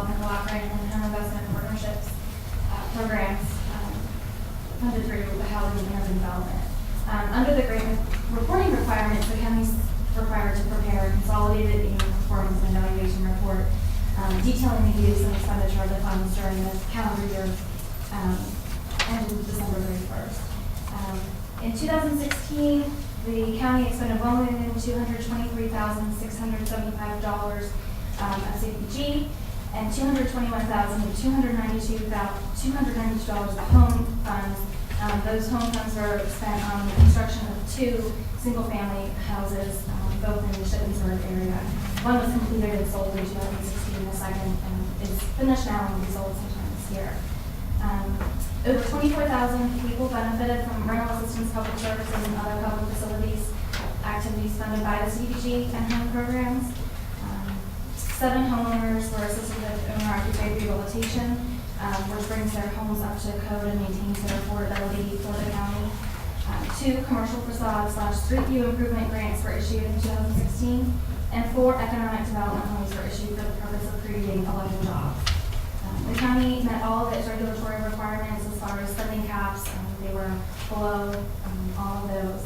Development Block Grant and Home Investment Partnerships programs funded through the Housing and Urban Development. Under the grant reporting requirements, the county is required to prepare a consolidated annual performance and evaluation report detailing the use and expenditure of the funds during the calendar year ended December 31st. In 2016, the county expended $1,223,675 of CPG and $221,292 of home funds. Those home funds were spent on the construction of 2 single-family houses, both in the Shippensburg area. One was completed and sold in 2016. The second is finished now and will be sold sometime this year. Over 24,000 people benefited from rental assistance, public services, and other public facilities activities funded by the CDBG and home programs. 7 homeowners were assisted with owner-occupied rehabilitation, which brings their homes up to code and maintains their affordability for the county. 2 commercial facade/street view improvement grants were issued in 2016, and 4 economic development loans were issued for the purpose of creating 11 jobs. The county met all of its regulatory requirements as far as spending caps. They were below all of those.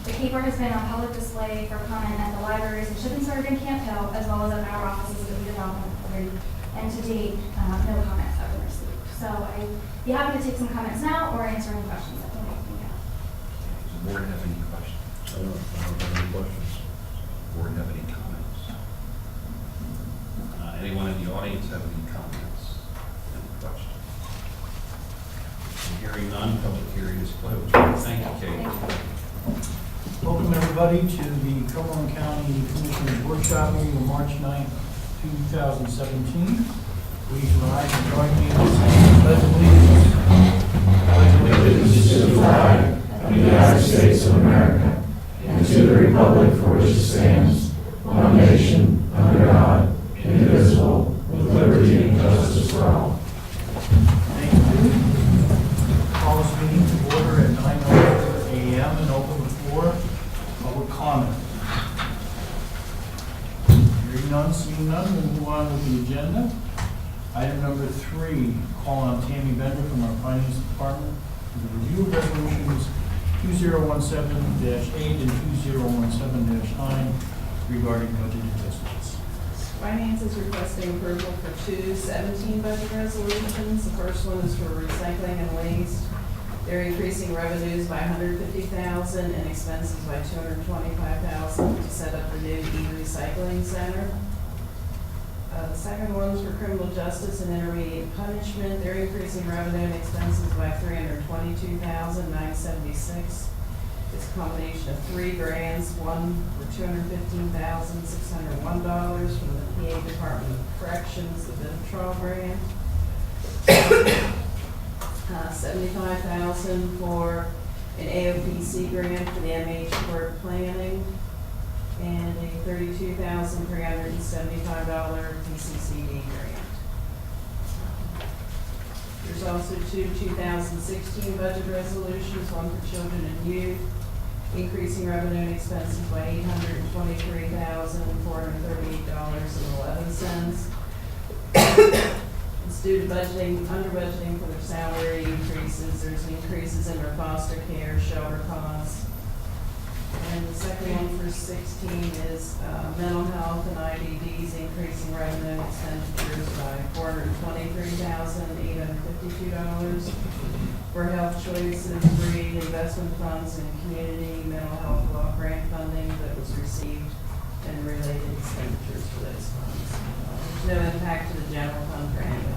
The paper has been on public display for comment at the libraries in Shippensburg and Camp Hill, as well as at our offices of the Development Authority. And to date, no comments have been received. So I'd be happy to take some comments now or answer any questions that you may have. Does the board have any questions? I don't have any questions. Does the board have any comments? Anyone in the audience have any comments? Any questions? Hearing none, public hearing is closed. Thank you, Kate. Welcome everybody to the Cumberland County Commissioners Workshop meeting on March 9th, 2017. Please rise and join me in saying the Pledge of Allegiance. Allegiance to the flag of the United States of America and to the republic for which it stands, one nation, under God, indivisible, with liberty and justice for all. Thank you. Call this meeting to order at 9:04 a.m. and open the floor. Public comment. Hearing none, seeing none, we'll move on with the agenda. Item number 3, call on Tammy Bender from our Finance Department for the review of resolutions 2017-8 and 2017-9 regarding budget adjustments. Finance is requesting approval for 217 budget resolutions. The first one is for recycling and waste. They're increasing revenues by $150,000 and expenses by $225,000 to set up the new e-recycling center. The second one is for criminal justice and intermediate punishment. They're increasing revenue and expenses by $322,976. It's a combination of 3 grants, one for $215,601 from the PA Department of Corrections, the Bid Trial grant. $75,000 for an AOPC grant for the MH Court Planning, and a $32,375 PCCD grant. There's also 2 2016 budget resolutions, one for children and youth, increasing revenue and expenses by $823,438.11. It's due to under budgeting for their salary increases. There's increases in their foster care, shelter costs. And the second one for 16 is mental health and IDDs, increasing revenue and expenditures by $423,852 for health choices, breed, investment funds, and community mental health law grant funding that was received and related expenditures for those funds. There's no impact to the general fund for any of them.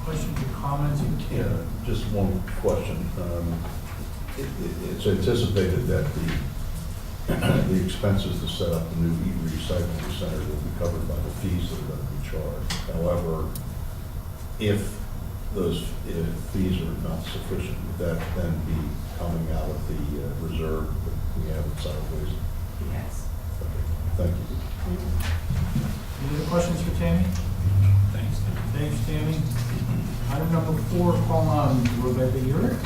Questions or comments? Yeah, just one question. It's anticipated that the expenses to set up the new e-recycling center will be covered by the fees that are going to be charged. However, if those fees are not sufficient, would that then be coming out of the reserve that we have in solid waste? Yes. Okay, thank you. Any other questions for Tammy? Thanks, Tim. Thanks, Tammy. Item number 4, call on Rebecca Urick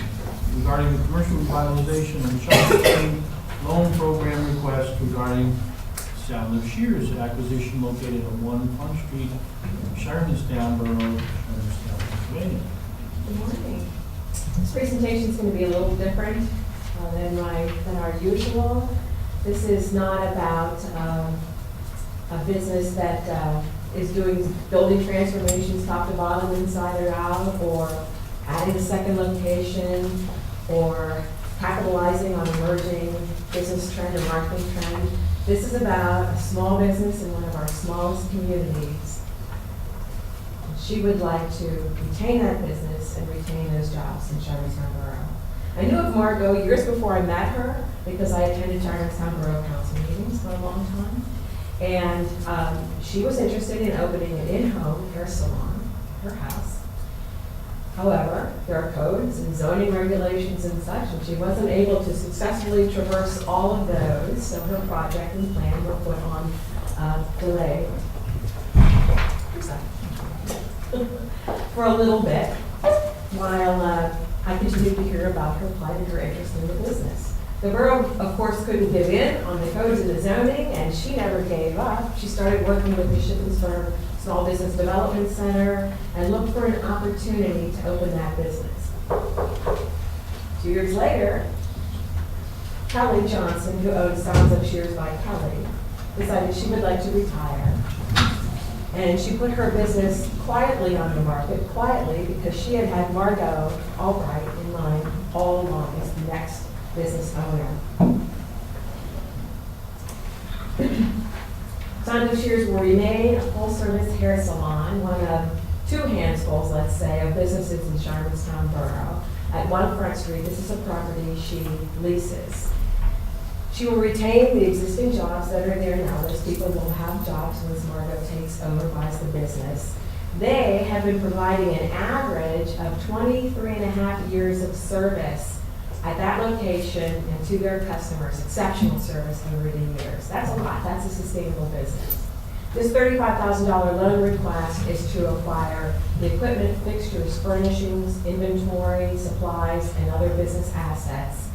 regarding the commercial revitalization and child loan program request regarding Sound of Shears acquisition located at 1 Front Street, Shermanstown Borough, Shermanstown, Pennsylvania. Good morning. This presentation is going to be a little different than our usual. This is not about a business that is doing building transformations top to bottom, inside or out, or adding a second location, or capitalizing on emerging business trend or marketing trend. This is about a small business in one of our smallest communities. She would like to retain that business and retain those jobs in Shermanstown Borough. I knew of Margot years before I met her because I attended Shermanstown Borough Council meetings for a long time. And she was interested in opening an in-home hair salon, her house. However, there are codes and zoning regulations and such, and she wasn't able to successfully traverse all of those, so her project and plan were put on delay for a little bit, while I continued to hear about her plight and her interest in the business. The borough, of course, couldn't give in on the codes and the zoning, and she never gave up. She started working with the Shippensburg Small Business Development Center and looked for an opportunity to open that business. 2 years later, Kelly Johnson, who owned Sounds of Shears by Kelly, decided she would like to retire. And she put her business quietly on the market, quietly, because she had had Margot Albright in mind all along as the next business owner. Sound of Shears will remain a full-service hair salon, one of 2 handfuls, let's say, of businesses in Shermanstown Borough. At 1 Front Street, this is a property she leases. She will retain the existing jobs that are there now. Those people will have jobs once Margot takes over, buys the business. They have been providing an average of 23 and a half years of service at that location and to their customers, exceptional service over the years. That's a lot. That's a sustainable business. This $35,000 loan request is to acquire the equipment, fixtures, furnishings, inventory, supplies, and other business assets.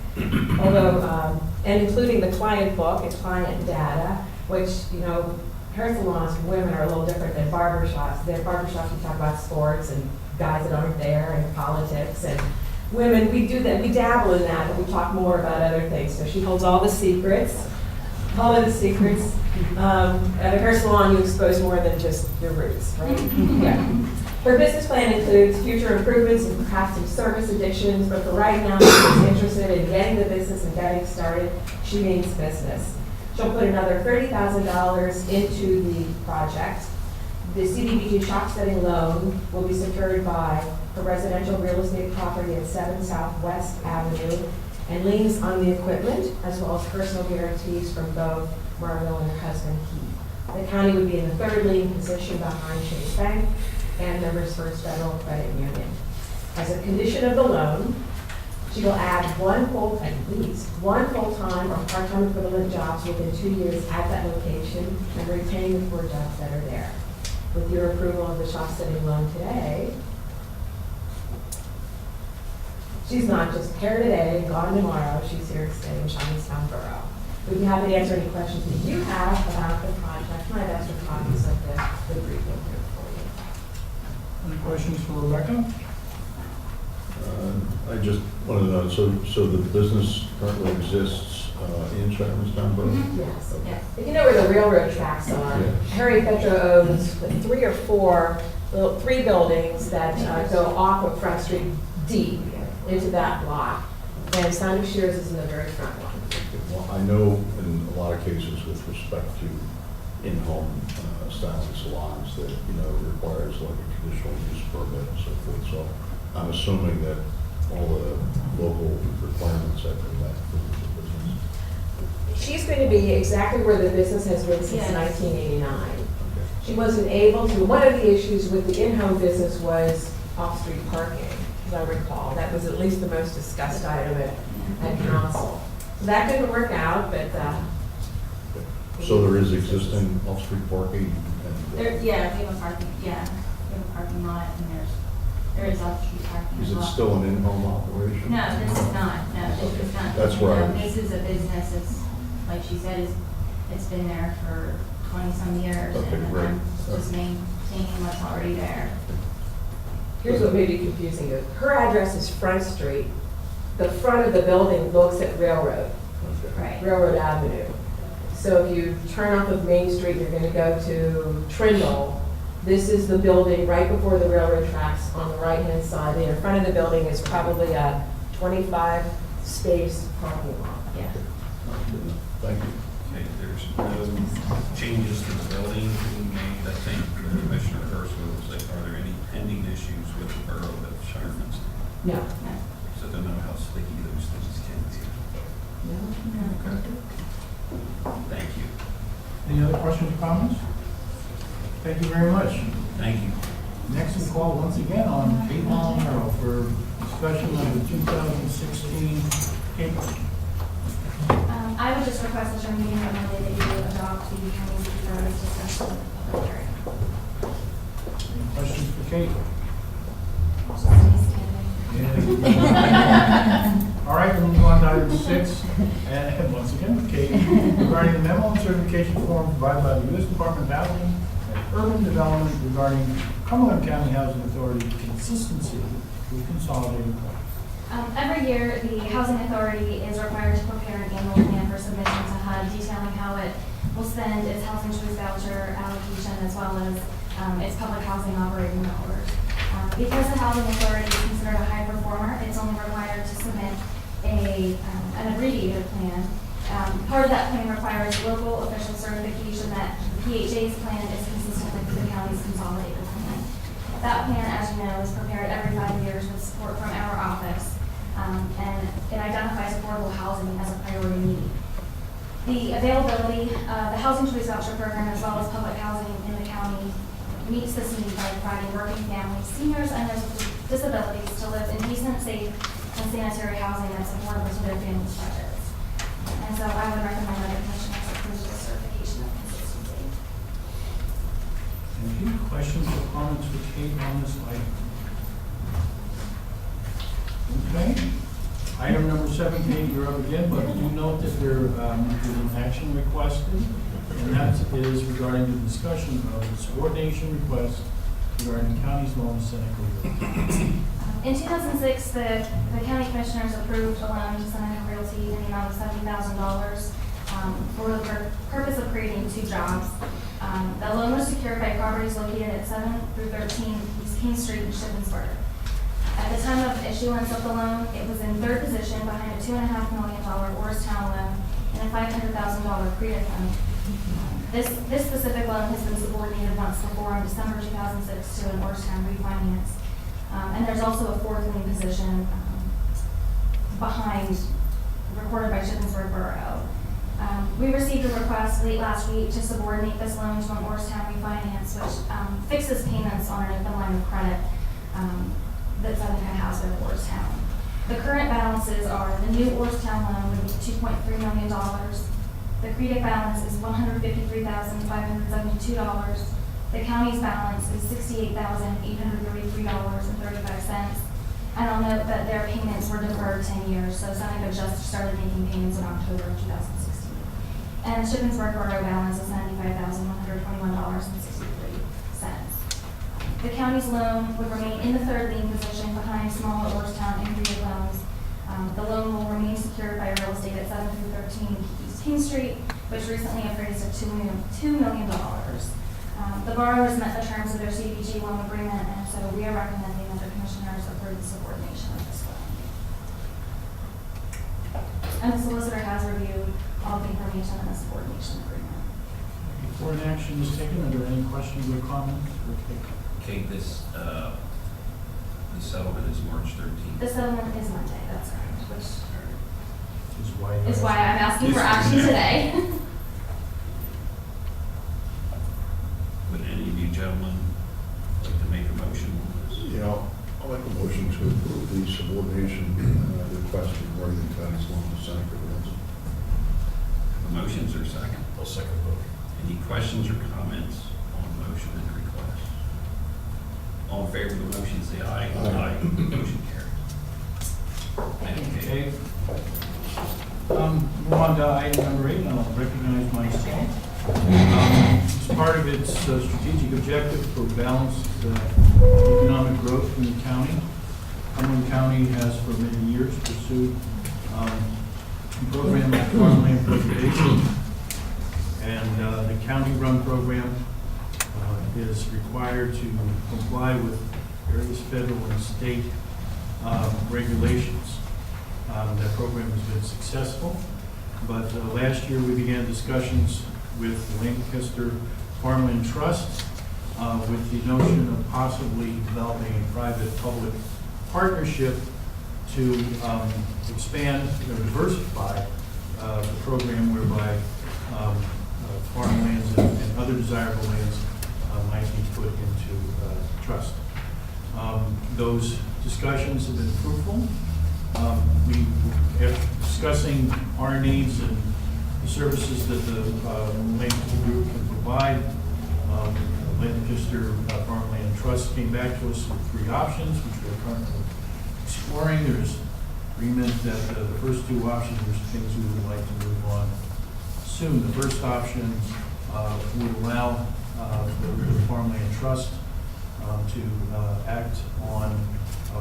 Although, and including the client book and client data, which, you know, hair salons for women are a little different than barbershops. They're barbershops, we talk about sports and guys that aren't there and politics, and women, we do that, we dabble in that, but we talk more about other things. So she holds all the secrets, all of the secrets. At a hair salon, you expose more than just your roots, right? Yeah. Her business plan includes future improvements and perhaps some service additions, but for right now, she's interested in getting the business and getting started. She means business. She'll put another $30,000 into the project. The CDBG shock setting loan will be secured by a residential real estate property at 7 Southwest Avenue and liens on the equipment, as well as personal guarantees from both Margot and her husband, Keith. The county would be in the 3rd lien position behind Chase Bank and Members First Federal Credit Union. As a condition of the loan, she will add at least one full-time or part-time equivalent jobs within 2 years at that location and retain the 4 jobs that are there. With your approval of the shop setting loan today, she's not just here today and gone tomorrow, she's here to stay in Shermanstown Borough. We'd be happy to answer any questions that you have about the project. And I've asked for copies of the briefing here for you. Any questions for Rebecca? I just wanted to know, so the business currently exists in Shermanstown Borough? Yes, yes. If you know where the railroad tracks are, Yeah. Harry Petro owns 3 or 4, 3 buildings that go off of Front Street deep into that block. And Sound of Shears is in the very front one. Well, I know in a lot of cases with respect to in-home styling salons that, you know, requires like a conditional use permit and so forth. So I'm assuming that all the local requirements have been met for the business. She's going to be exactly where the business has been since Yes. 1989. Okay. She wasn't able to, one of the issues with the in-home business was off-street parking, as I recall. That was at least the most discussed item at council. So that didn't work out, but. So there is existing off-street parking and. There, yeah, we have a parking, we have a parking lot, and there is off-street parking as Is it well. still an in-home operation? No, this is not, no, this is not. That's where I No, was- This is a business, it's, like she said, is It's been there for 20-some years, Okay, and great. then just maintaining what's already there. Here's what may be confusing you. Her address is Front Street. The front of the building looks at Railroad, Okay. Right. Railroad Avenue. So if you turn off of Main Street, you're gonna go to Trindle. This is the building right before the railroad tracks on the right-hand side. And in front of the building is probably a 25-space parking lot. Yeah. Thank you. Okay, there's no changes to the building being made. I think Commissioner Hurst will say, are there any pending issues with the borough of Shireman's? No. No. So I don't know how sticky those things can be. Okay. Thank you. Any other questions or comments? Thank you very much. Thank you. Next we call once again on Kate Molinaro for discussion of the 2016 Cape. I would just request that your meeting on Monday that you adopt the county's authorities discussion in the public hearing. Any questions for Kate? Just stay standing. Yeah. All right, we'll move on to item 6, and once again with Kate, regarding the memo and certification form provided by the U.S. Department of Housing and Urban Development regarding Cumberland County Housing Authority consistency with consolidated plans. Every year, the Housing Authority is required to prepare an annual plan for submission to HUD detailing how it will spend its housing choice voucher allocation as well as its public housing operating dollars. Because the Housing Authority is considered a high performer, it's only required to submit an abbreviated plan. Part of that plan requires local official certification that the PHA's plan is consistent with the county's consolidated plan. That plan, as you know, is prepared every 5 years with support from our office, and it identifies affordable housing as a priority need. The availability of the Housing Choice Voucher Program as well as public housing in the county meets this need by providing working families, seniors, and those with disabilities to live in decent, safe, and sanitary housing that's affordable to their families' budgets. And so I would recommend that the commissioners approve the certification of consistency. Any questions or comments for Kate on this item? Okay. Item number 7, Kate, you're up again, but do note that there is an action requested, and that is regarding the discussion of the subordination request regarding the county's loan to Seneca. In 2006, the county commissioners approved a loan to Seneca Realty in the amount of $70,000 for the purpose of creating 2 jobs. The loan was secured by properties located at 7 through 13 East King Street in Shippensburg. At the time of issuance of the loan, it was in 3rd position behind a $2.5 million Orrstown loan and a $500,000 credit loan. This specific loan has been subordinated once before in December 2006 to an Orrstown refinance. And there's also a 4th lien position behind, recorded by Shippensburg Borough. We received a request late last week to subordinate this loan to an Orrstown refinance, which fixes payments on an open line of credit that Seneca has with Orrstown. The current balances are the new Orrstown loan would be $2.3 million. The credit balance is $153,572. The county's balance is $68,833.35. And I'll note that their payments were deferred 10 years, so Seneca just started making payments in October of 2016. And Shippensburg Borough balance is $95,121.63. The county's loan would remain in the 3rd lien position behind smaller Orrstown and Reed loans. The loan will remain secured by real estate at 7 through 13 East King Street, which recently appraised at $2 million. The borrowers met the terms of their CDBG loan agreement, and so we are recommending that the commissioners approve the subordination of this loan. And the solicitor has reviewed all the information in the subordination agreement. Before an action is taken, are there any questions or comments for Kate? Kate, the settlement is March 13th. The settlement is Monday, that's correct, which Is is why I'm asking for action today. Would any of you gentlemen like to make a motion on this? Yeah, I'll make a motion to approve the subordination request regarding the county's loan to Seneca Realty. The motions are second. I'll second both. Any questions or comments on the motion and request? All in favor of the motion, say aye. Aye. Motion carries. Thank you, Kate. Okay. Move on to item number 8, and I'll recognize myself. As part of its strategic objective for balanced economic growth in the county, Cumberland County has for many years pursued a program of farmland preservation. And the county-run program is required to comply with various federal and state regulations. That program has been successful, but last year we began discussions with the Lancaster Farmland Trust with the notion of possibly developing a private-public partnership to expand or diversify the program whereby farmlands and other desirable lands might be put into trust. Those discussions have been fruitful. After discussing our needs and the services that the Lancaster Group can provide, Lancaster Farmland Trust came back to us with 3 options, which we're currently exploring. There's agreement that the first 2 options are things we would like to move on soon. The first option would allow the Farmland Trust to act on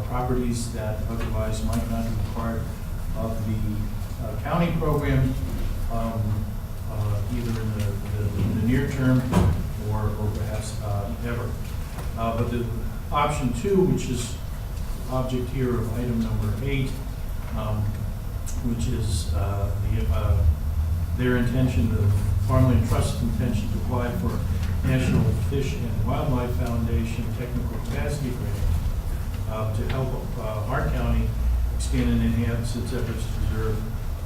properties that otherwise might not be part of the county program, either in the near term or perhaps never. But the option 2, which is object here of item number 8, which is their intention, the Farmland Trust's intention to apply for National Fish and Wildlife Foundation Technical Capacity Grant to help our county expand and enhance its efforts to preserve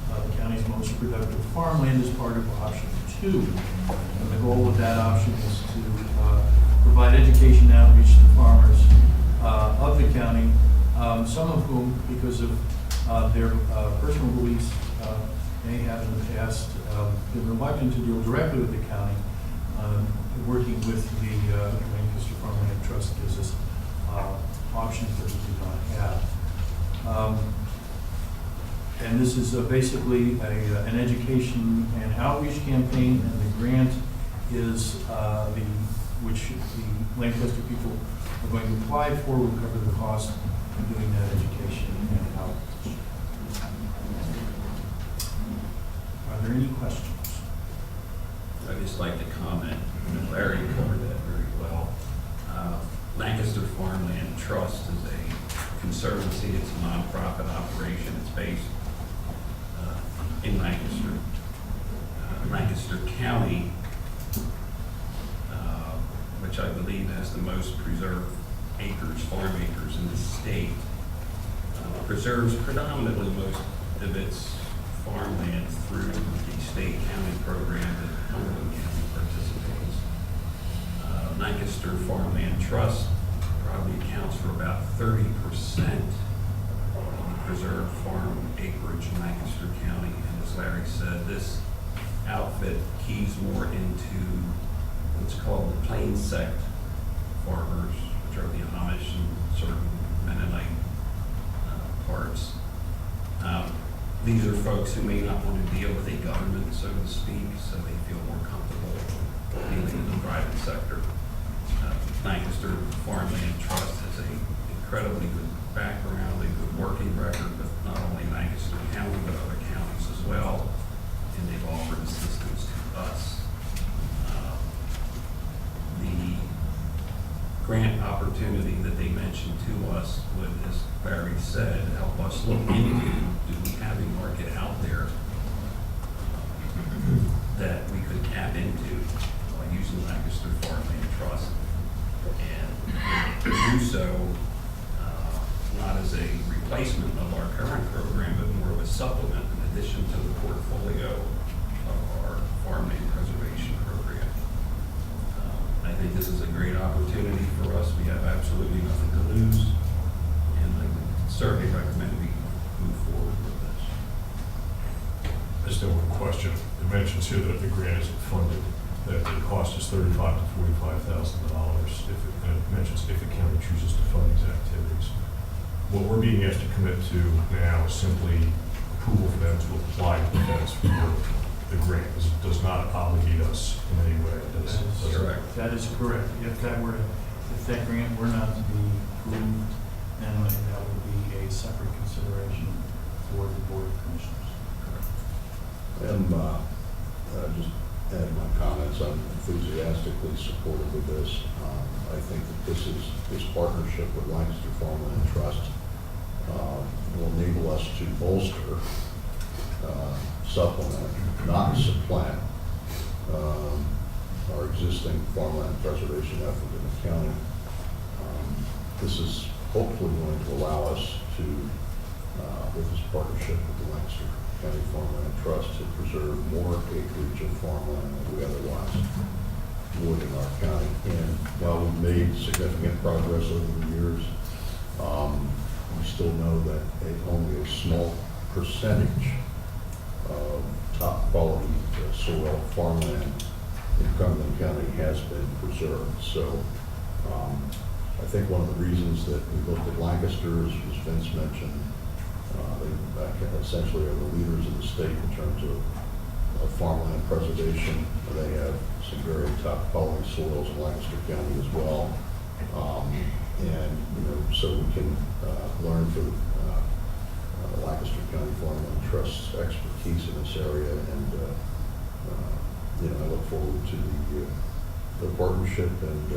the county's most productive farmland as part of option 2. And the goal of that option is to provide education outreach to farmers of the county, some of whom, because of their personal beliefs, may have in the past been reluctant to deal directly with the county. Working with the Lancaster Farmland Trust gives us options that we do not have. And this is basically an education and outreach campaign, and the grant is which the Lancaster people are going to apply for will cover the cost of doing that education and outreach. Are there any questions? I'd just like to comment, and Larry covered that very well. Lancaster Farmland Trust is a conservancy, it's a nonprofit operation, it's based in Lancaster. Lancaster County, which I believe has the most preserved acres, farm acres in the state, preserves predominantly most of its farmland through the state-county program that Cumberland County participates. Lancaster Farmland Trust probably accounts for about 30% of the preserved farm acreage in Lancaster County. And as Larry said, this outfit keys more into what's called the plain sect farmers, which are the Amish and certain Mennonite parts. These are folks who may not want to deal with a government, so to speak, so they feel more comfortable dealing in the private sector. Lancaster Farmland Trust has an incredibly good background, a good working record with not only Lancaster County, but other counties as well, and they've offered assistance to us. The grant opportunity that they mentioned to us would, as Barry said, help us look into, do we have a market out there that we could tap into by using Lancaster Farmland Trust, and to do so not as a replacement of our current program, but more of a supplement in addition to the portfolio of our farmland preservation program. I think this is a great opportunity for us. We have absolutely nothing to lose, and I would certainly recommend we move forward with this. I just have one question. It mentions here that if the grant isn't funded, that the cost is $35,000 to $45,000. It mentions if the county chooses to fund these activities. What we're being asked to commit to now is simply approval for them to apply to the feds for the grant. This does not obligate us in any way. Correct. That is correct. If that grant were not to be approved, then that would be a separate consideration for the Board of Commissioners. Just add my comments. I'm enthusiastically supportive of this. I think that this partnership with Lancaster Farmland Trust will enable us to bolster, supplement, not supplant, our existing farmland preservation effort in the county. This is hopefully going to allow us to, with this partnership with the Lancaster County Farmland Trust, to preserve more acreage of farmland than we otherwise would in our county. And while we've made significant progress over the years, we still know that only a small percentage of top quality soil farmland in Cumberland County has been preserved. So I think one of the reasons that we looked at Lancaster, as Vince mentioned, they essentially are the leaders in the state in terms of farmland preservation. They have some very top quality soils in Lancaster County as well. So we can learn from Lancaster County Farmland Trust's expertise in this area, and I look forward to the partnership and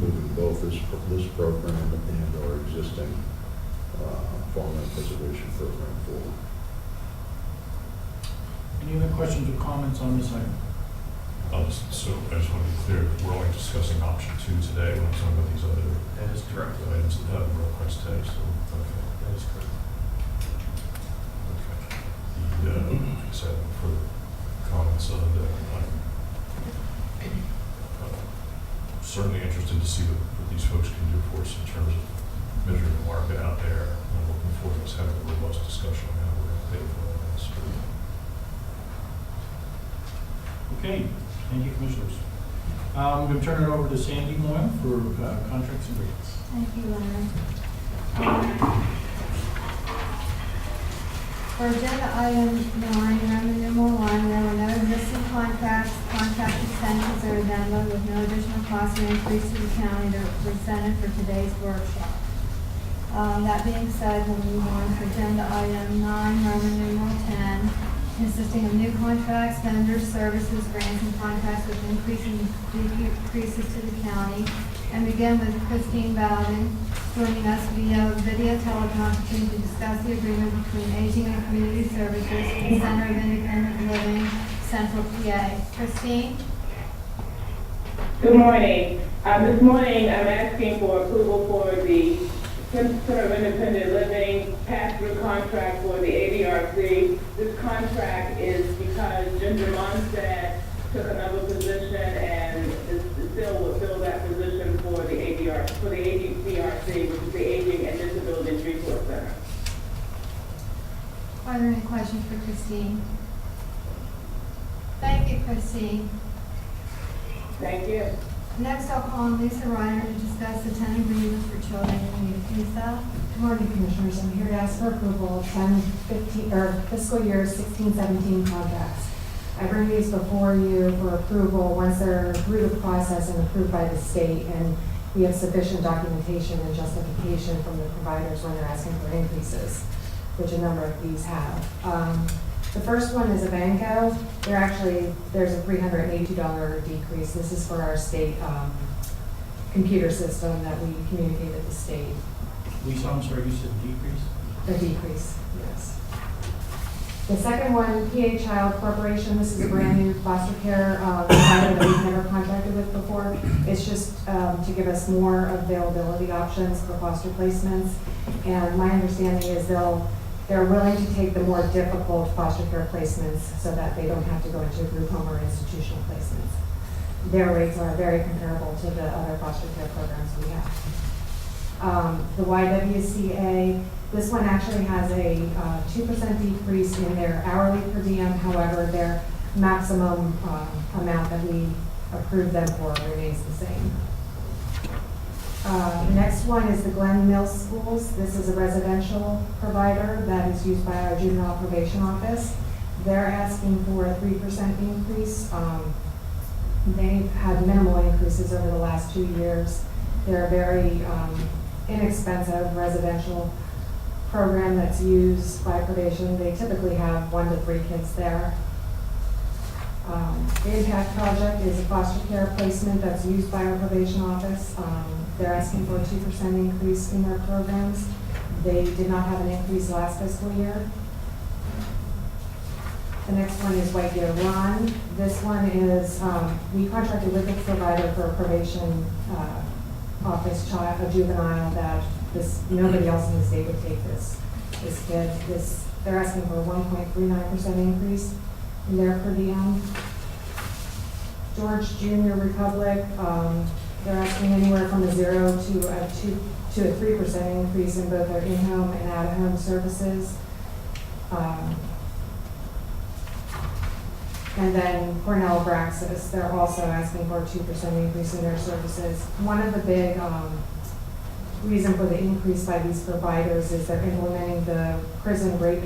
moving both this program and our existing farmland preservation program forward. Any other questions or comments on this item? I just want to be clear, we're only discussing option 2 today. We're not talking about these other That is correct. items that have a real price tag, so, okay. That is correct. Okay. Like I said, for comments on the item. Certainly interested to see what these folks can do for us in terms of measuring the market out there. I'm looking forward to us having a robust discussion on how we're going to pay for all this. Okay, thank you, Commissioners. I'm going to turn it over to Sandy Moyle for contracts and rates. Thank you, Larry. For agenda item 9, Roman numeral 1, there were no existing contracts, contract extensions, or addenda with no additional cost or increase to the county that were presented for today's workshop. That being said, we'll move on to agenda item 9, Roman numeral 10, consisting of new contracts, vendors, services, grants, and contracts with increasing decreases to the county. And begin with Christine Bowden joining us via video teleconferencing to discuss the agreement between Aging and Community Services and Center of Independent Living, Central PA. Christine? Good morning. This morning, I'm asking for approval for the Center of Independent Living pass-through contract for the ADRC. This contract is because Ginger Monstead took another position and still will fill that position for the ADRC, which is the Aging and Disabilities Resource Center. Are there any questions for Christine? Thank you, Christine. Thank you. Next, I'll call on Lisa Reiner to discuss the 10 agreements for children in need. Lisa? Good morning, Commissioners. I'm here to ask for approval of 10 fiscal year 16-17 contracts. I bring these before you for approval once they're through the process and approved by the state, and we have sufficient documentation and justification from the providers when they're asking for increases, which a number of these have. The first one is a Banco. There's a $382 decrease. This is for our state computer system that we communicate with the state. Lisa, I'm sorry, you said decrease? A decrease, yes. The second one, PA Child Corporation. This is a brand new foster care provider that we've never contracted with before. It's just to give us more availability options for foster placements. And my understanding is they're willing to take the more difficult foster care placements so that they don't have to go into group home or institutional placements. Their rates are very comparable to the other foster care programs we have. The YWCA, this one actually has a 2% decrease in their hourly per diem. However, their maximum amount that we approved them for remains the same. The next one is the Glen Mills Schools. This is a residential provider that is used by our juvenile probation office. They're asking for a 3% increase. They've had minimal increases over the last 2 years. They're a very inexpensive residential program that's used by probation. They typically have 1 to 3 kids there. The Impact Project is a foster care placement that's used by our probation office. They're asking for a 2% increase in their programs. They did not have an increase last fiscal year. The next one is White Deer Run. This one is, we contracted with the provider for a probation office child, a juvenile that nobody else in the state would take this kid. They're asking for a 1.39% increase in their per diem. George Junior Republic, they're asking anywhere from a 0 to a 3% increase in both their in-home and out-of-home services. And then Cornell Abraxas, they're also asking for a 2% increase in their services. One of the big reason for the increase by these providers is they're implementing the Prison Rape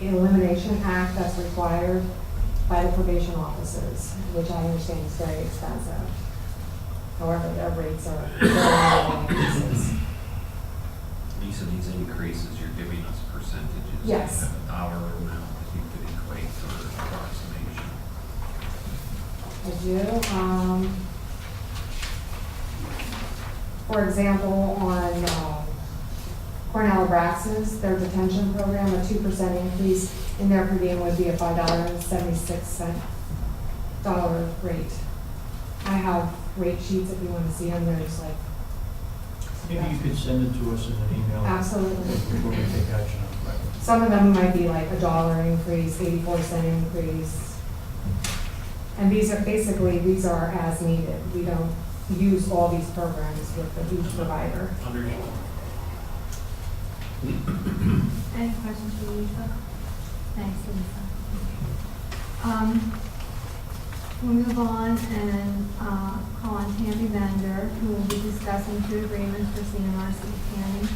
Elimination Act that's required by the probation officers, which I understand is very expensive. However, their rates are very minimal increases. Lisa, these increases, you're giving us percentages. Yes. Do you have a dollar amount that you could equate for approximation? I do. For example, on Cornell Abraxas, their detention program, a 2% increase in their per diem would be a $5.76 rate. I have rate sheets if you want to see them. There's like. Maybe you could send it to us in an email. Absolutely. Before we take action on it. Some of them might be like a $1 increase, 84-cent increase. And these are as needed. We don't use all these programs with each provider. Any questions for Lisa? Thanks, Lisa. We'll move on and call on Tammy Bender, who will be discussing 2 agreements for CMRC County.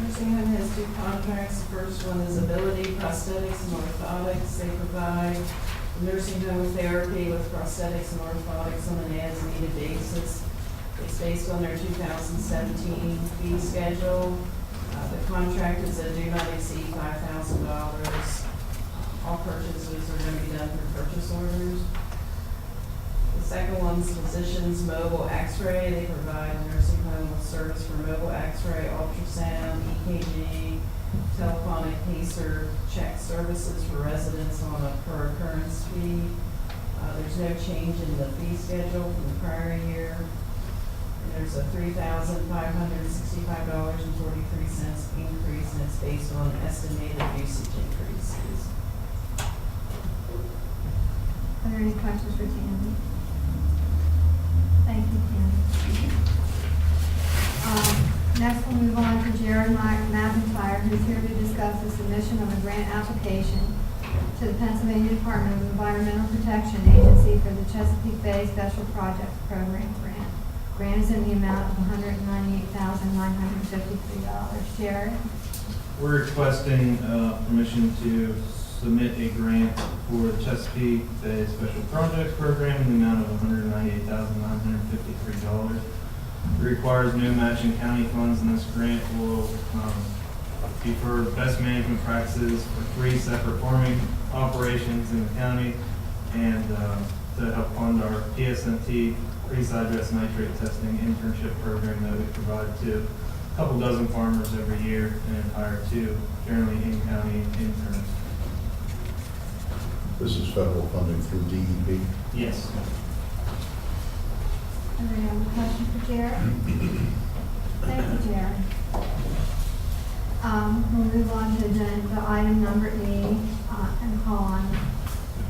Nursing home has 2 contracts. The first one is ability prosthetics and orthotics. They provide nursing home therapy with prosthetics and orthotics on an as-needed basis. It's based on their 2017 fee schedule. The contract is a do not exceed $5,000. All purchases are going to be done through purchase orders. The second one's Physicians Mobile X-ray. They provide a nursing home with service for mobile X-ray, ultrasound, EKG, telephonic pacer check services for residents on a per occurrence fee. There's no change in the fee schedule from the prior year. And there's a $3,565.43 increase, and it's based on estimated usage increases. Are there any questions for Tammy? Thank you, Tammy. Next, we'll move on to Jared McIntyre, who's here to discuss the submission of a grant application to the Pennsylvania Department of Environmental Protection Agency for the Chesapeake Bay Special Projects Program grant. Grant is in the amount of $198,953. Jared? We're requesting permission to submit a grant for the Chesapeake Bay Special Projects Program in the amount of $198,953. It requires no matching county funds, and this grant will be for best management practices for 3 separate farming operations in the county, and to help fund our PSNT, pre-side dress nitrate testing internship program that we provide to a couple dozen farmers every year and hire 2 generally in-county interns. This is federal funding through DEP. Yes. Are there any other questions for Jared? Thank you, Jared. We'll move on to agenda item number E and call on,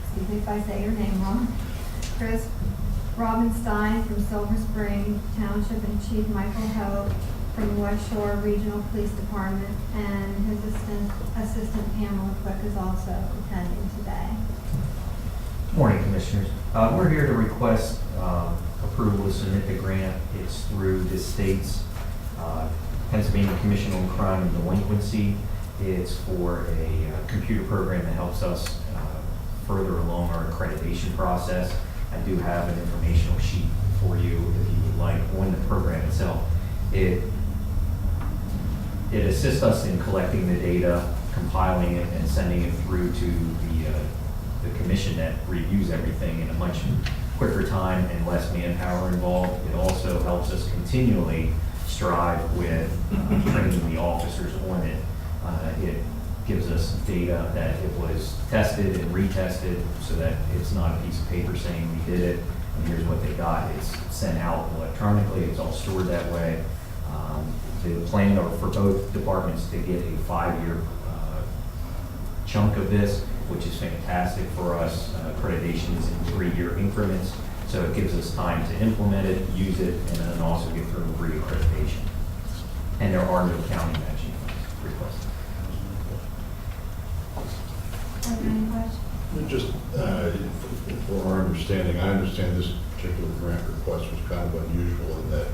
excuse me if I say your name wrong, Chris Robinstein from Silver Spring Township and Chief Michael Hope from the West Shore Regional Police Department, and his assistant Pamela Quick is also attending today. Morning, Commissioners. We're here to request approval to submit the grant. It's through the state's Pennsylvania Commission on Crime and Delinquency. It's for a computer program that helps us further along our accreditation process. I do have an informational sheet for you if you would like on the program itself. It assists us in collecting the data, compiling it, and sending it through to the commission that reviews everything in a much quicker time and less manpower involved. It also helps us continually strive with training the officers on it. It gives us data that it was tested and retested so that it's not a piece of paper saying we did it and here's what they got. It's sent out electronically. It's all stored that way. The plan for both departments to get a 5-year chunk of this, which is fantastic for us. Accreditation is in 3-year increments, so it gives us time to implement it, use it, and then also get through re-accreditation. And there are no county matching funds requested. Are there any questions? Just for our understanding, I understand this particular grant request was kind of unusual in that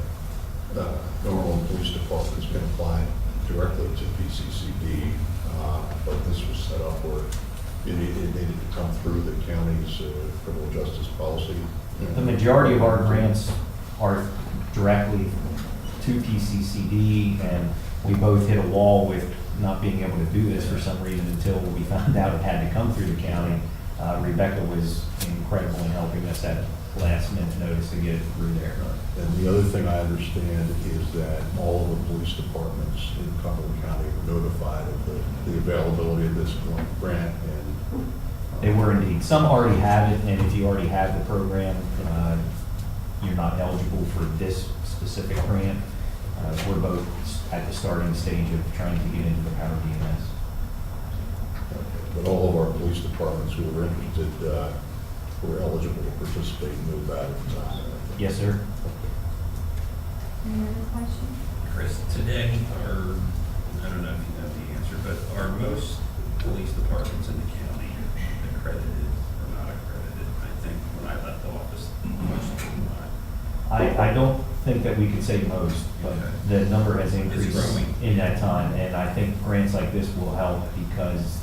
Cumberland Police Departments can apply directly to PCCD, but this was set up where it needed to come through the county's criminal justice policy. The majority of our grants are directly to PCCD, and we both hit a wall with not being able to do this for some reason until we found out it had to come through the county. Rebecca was incredible in helping us at last minute notice to get it through there. And the other thing I understand is that all of the police departments in Cumberland County were notified of the availability of this grant, and They were indeed. Some already have it, and if you already have the program, you're not eligible for this specific grant. We're both at the starting stage of trying to get into the power DMS. but all of our police departments who were interested were eligible to participate and move out at the time. Yes, sir. Any other questions? Chris, today, I don't know if you know the answer, but are most police departments in the county accredited or not accredited? I think when I left office, most of them were. I don't think that we could say most, but the number has increased growing. in that time. And I think grants like this will help because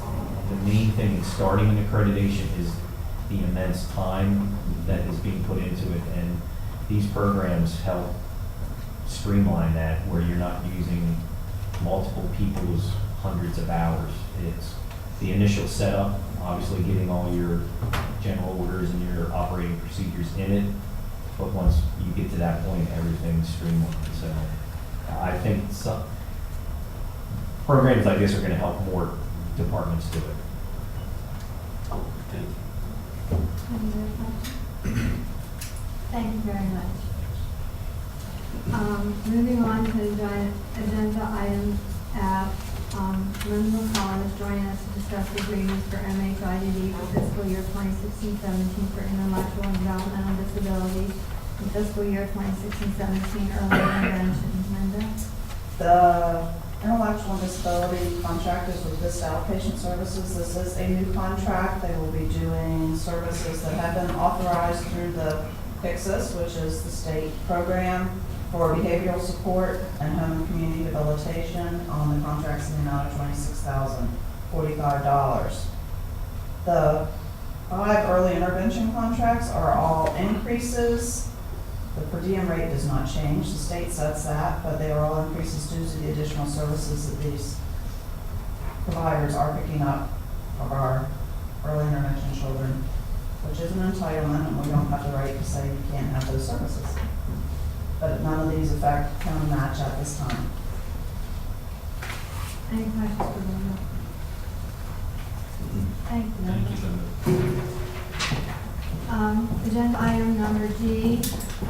the main thing in starting an accreditation is the immense time that is being put into it. And these programs help streamline that where you're not using multiple people's hundreds of hours. It's the initial setup, obviously getting all your general orders and your operating procedures in it. But once you get to that point, everything's streamlined. So I think some programs like this are going to help more departments do it. Thank you. Any other questions? Thank you very much. Moving on to agenda item F, Linda McCollum is joining us to discuss the agreements for MHIDD for fiscal year 2016-17 for intellectual and developmental disabilities and fiscal year 2016-17 early intervention. Linda? The intellectual disability contract is with Vista Outpatient Services. This is a new contract. They will be doing services that have been authorized through the PICSIS, which is the state program for behavioral support and home and community rehabilitation on the contracts in the amount of $26,045. The 5 early intervention contracts are all increases. The per diem rate does not change. The state sets that, but they are all increases due to the additional services that these providers are picking up of our early intervention children, which is an entitlement, and we don't have the right to say you can't have those services. But none of these affect county match at this time. Any questions for Linda? Thank you, Linda. Thank you, Linda. Agenda item number G,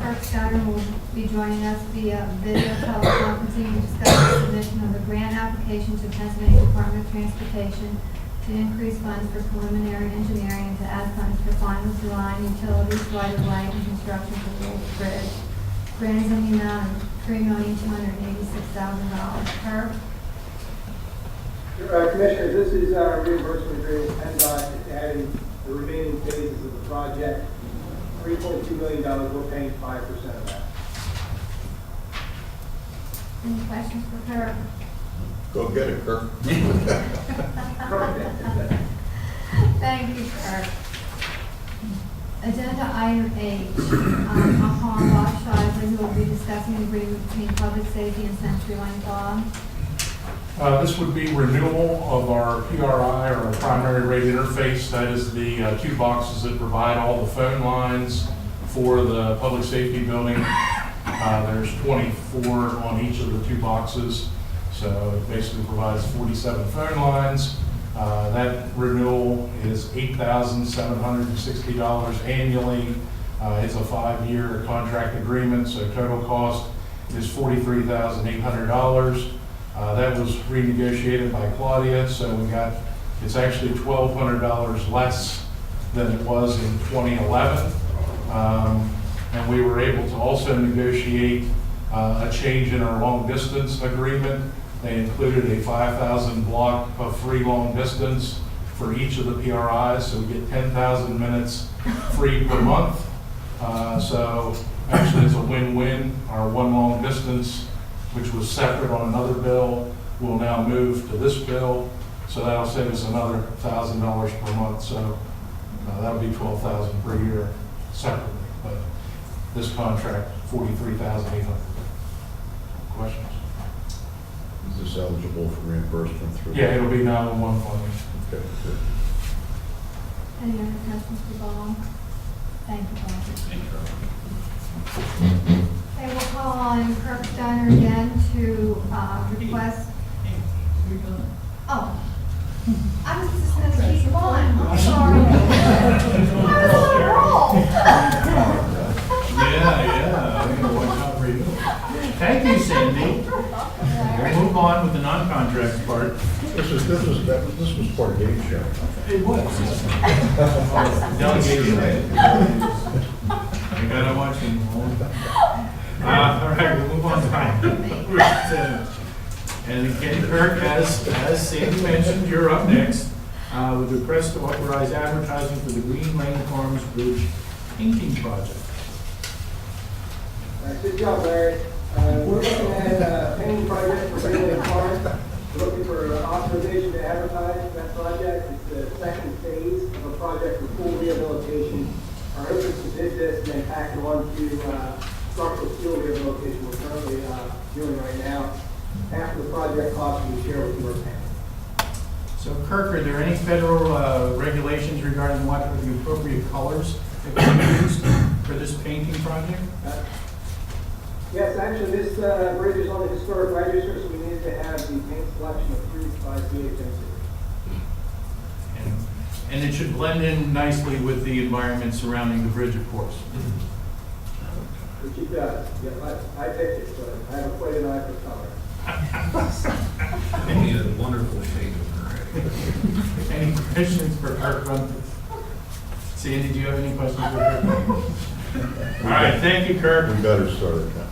Kirk Scudder will be joining us via video teleconferencing to discuss the submission of a grant application to Pennsylvania Department of Transportation to increase funds for preliminary engineering and to add funds for final design, utilities, right-of-way, and construction for the old bridge. Grant is in the amount of $3,286,000. Kirk? Commissioners, this is our reimbursement agreement with PennDOT adding the remaining phases of the project. $3.2 million, we're paying 5% of that. Any questions for Kirk? Go get it, Kirk. Thank you, Kirk. Agenda item H, upon Bob Shisley, who will be discussing the agreement between public safety and Century Lane. Bob? This would be renewal of our PRI, or our primary rate interface. That is the two boxes that provide all the phone lines for the public safety building. There's 24 on each of the two boxes, so it basically provides 47 phone lines. That renewal is $8,760 annually. It's a 5-year contract agreement, so total cost is $43,800. That was renegotiated by Claudia, so it's actually $1,200 less than it was in 2011. And we were able to also negotiate a change in our long distance agreement. They included a 5,000 block of free long distance for each of the PRIs, so we get 10,000 minutes free per month. So actually it's a win-win. Our one long distance, which was separate on another bill, will now move to this bill. So that'll save us another $1,000 per month. So that'll be $12,000 per year separately. But this contract, $43,800. Questions? Is this eligible for reimbursement through? Yeah, it'll be 911 funding. Okay, good. Any other questions for Bob? Thank you, Bob. Thank you. Okay, we'll call on Kirk Steiner again to request. Oh, I was just going to keep going. I'm sorry. I was on a roll. Yeah, I'm gonna watch out for you. Thank you, Sandy. We'll move on with the non-contract part. This was part of game sharing. It was. Delegated, right? I gotta watch them all. All right, we'll move on to item. And again, Kirk, as Sandy mentioned, you're up next with a request to authorize advertising for the Green Lane Farms Bridge painting project. Good job, Larry. We're looking at a painting project for Green Lane Farm. We're looking for authorization to advertise that project. It's the second phase of a project for full rehabilitation. Our hope is to bid this and then pack it on to structural steel rehabilitation we're currently doing right now. After the project cost, we share with your paying. So Kirk, are there any federal regulations regarding what are the appropriate colors that can be used for this painting project? Yes, actually, this bridge is on the historic register, so we needed to have the paint selection approved by CHMC. And it should blend in nicely with the environment surrounding the bridge, of course. Which it does. Yeah, I picked it, but I have quite an eye for color. Only a wonderful shade of gray. Any questions for Kirk on this? Sandy, do you have any questions for Kirk? All right, thank you, Kirk. We better start it now.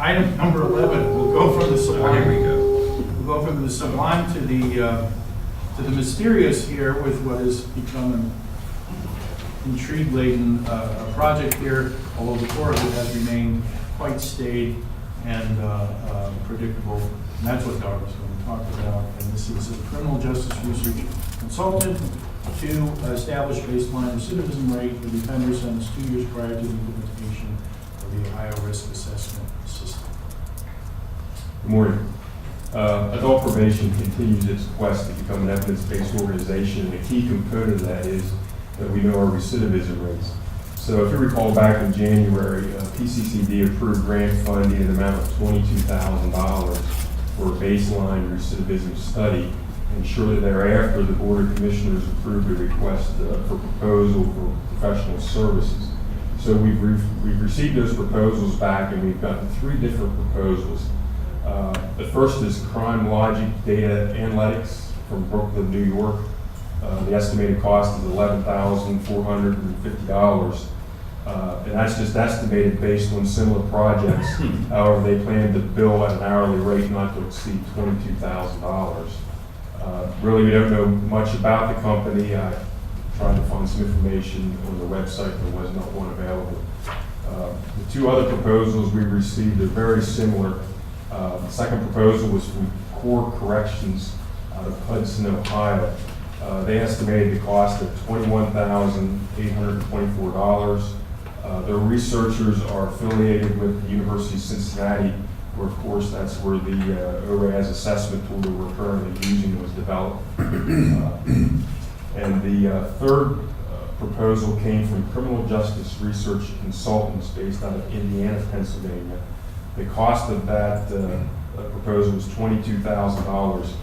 Item number 11, we'll go from the So sublime. here we go. We'll go from the sublime to the mysterious here with what has become an intrigue-laden project here, although the core of it has remained quite staid and predictable. And that's what Darby's going to talk about. And this is a criminal justice research consultant to establish baseline recidivism rate for the offender sentenced 2 years prior to the implementation of the Ohio Risk Assessment System. Good morning. Adult probation continues its quest to become an evidence-based organization, and a key component of that is that we know our recidivism rates. So if you recall back in January, PCCD approved grant funding in the amount of $22,000 for a baseline recidivism study, and shortly thereafter, the Board of Commissioners approved a request for proposal for professional services. So we've received those proposals back, and we've gotten 3 different proposals. The first is Crime Logic Data Analytics from Brooklyn, New York. The estimated cost is $11,450. And that's just estimated based on similar projects. However, they plan to bill at an hourly rate not to exceed $22,000. Really, we don't know much about the company. I tried to find some information on the website, there was not one available. The two other proposals we received are very similar. The second proposal was from Core Corrections out of Hudson, Ohio. They estimated the cost of $21,824. Their researchers are affiliated with the University of Cincinnati, where of course that's where the ORAS assessment tool that we're currently using was developed. And the third proposal came from Criminal Justice Research Consultants based out of Indiana, Pennsylvania. The cost of that proposal was $22,000.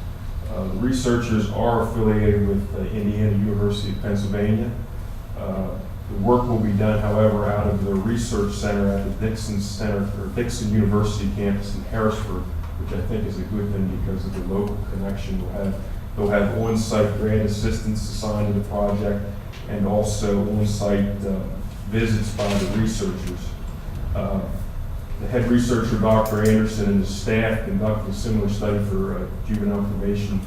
The researchers are affiliated with Indiana University of Pennsylvania. The work will be done, however, out of the research center at the Dixon University campus in Harrisburg, which I think is a good thing because of the local connection. They'll have on-site grant assistance assigned to the project and also on-site visits by the researchers. The head researcher, Dr. Anderson, and his staff conducted a similar study for juvenile probation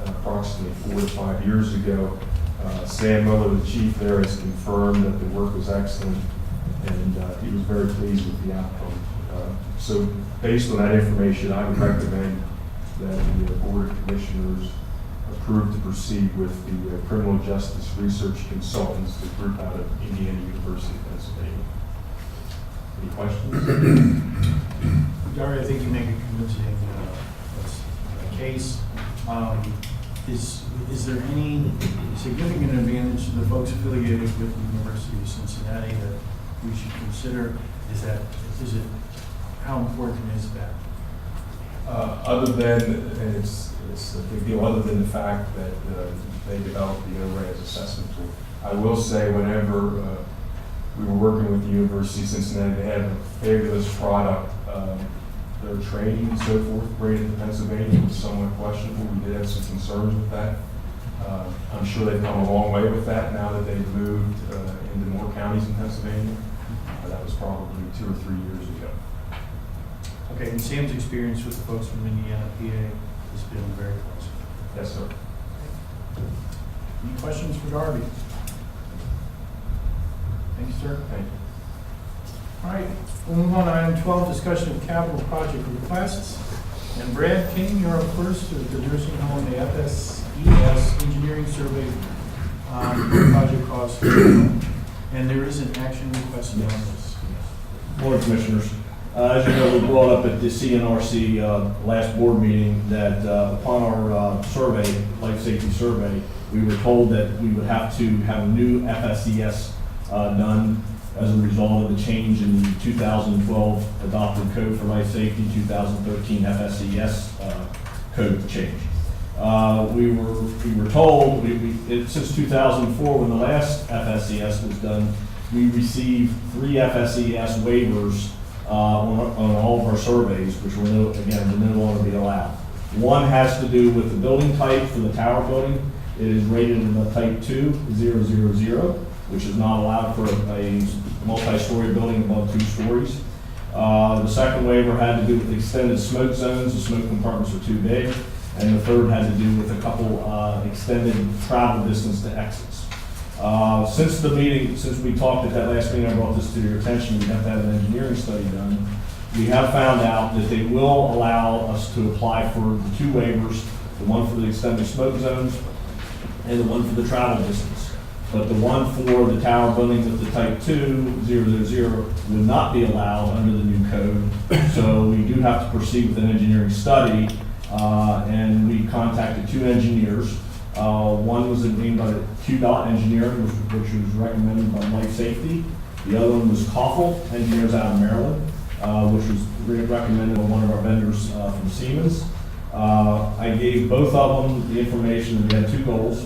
approximately 4 to 5 years ago. Sam Miller, the chief there, has confirmed that the work was excellent, and he was very pleased with the outcome. So based on that information, I would recommend that the Board of Commissioners approve to proceed with the Criminal Justice Research Consultants, the group out of Indiana University of Pennsylvania. Any questions? Gary, I think you make a convincing case. Is there any significant advantage to the folks affiliated with the University of Cincinnati that we should consider? Is it, how important is that? Other than, and it's a big deal, other than the fact that they developed the ORAS assessment tool. I will say whenever we were working with the University of Cincinnati, they had a fabulous product. Their training and so forth, rated in Pennsylvania, was somewhat questionable. We did have some concerns with that. I'm sure they've come a long way with that now that they've moved into more counties in Pennsylvania. That was probably 2 or 3 years ago. Okay, and Sam's experience with the folks from Indiana, PA, has been very positive. Yes, sir. Any questions for Darby? Thank you, sir. Thank you. All right, we'll move on to item 12, discussion of capital project requests. And Brad King, you're up first to the nursing home, the FSES engineering survey project cost. And there is an action request on this. Morning, Commissioners. As you know, we brought up at the CNRC last board meeting that upon our survey, life safety survey, we were told that we would have to have a new FSES done as a result of the change in the 2012 adopted code for life safety, 2013 FSES code change. We were told, since 2004, when the last FSES was done, we received 3 FSES waivers on all of our surveys, which will no longer be allowed. One has to do with the building type for the tower building. It is rated in the type 2-000, which is not allowed for a multi-story building above 2 stories. The second waiver had to do with extended smoke zones. The smoke compartments were too big. And the third had to do with a couple extended travel distance to exits. Since we talked at that last meeting, I brought this to your attention, we have to have an engineering study done. We have found out that they will allow us to apply for the 2 waivers, the one for the extended smoke zones and the one for the travel distance. But the one for the tower buildings of the type 2-000 would not be allowed under the new code. So we do have to proceed with an engineering study, and we contacted 2 engineers. One was named by the QDOT engineer, which was recommended by Life Safety. The other one was Koffel, engineers out of Maryland, which was recommended by one of our vendors from Siemens. I gave both of them the information, and we had 2 goals.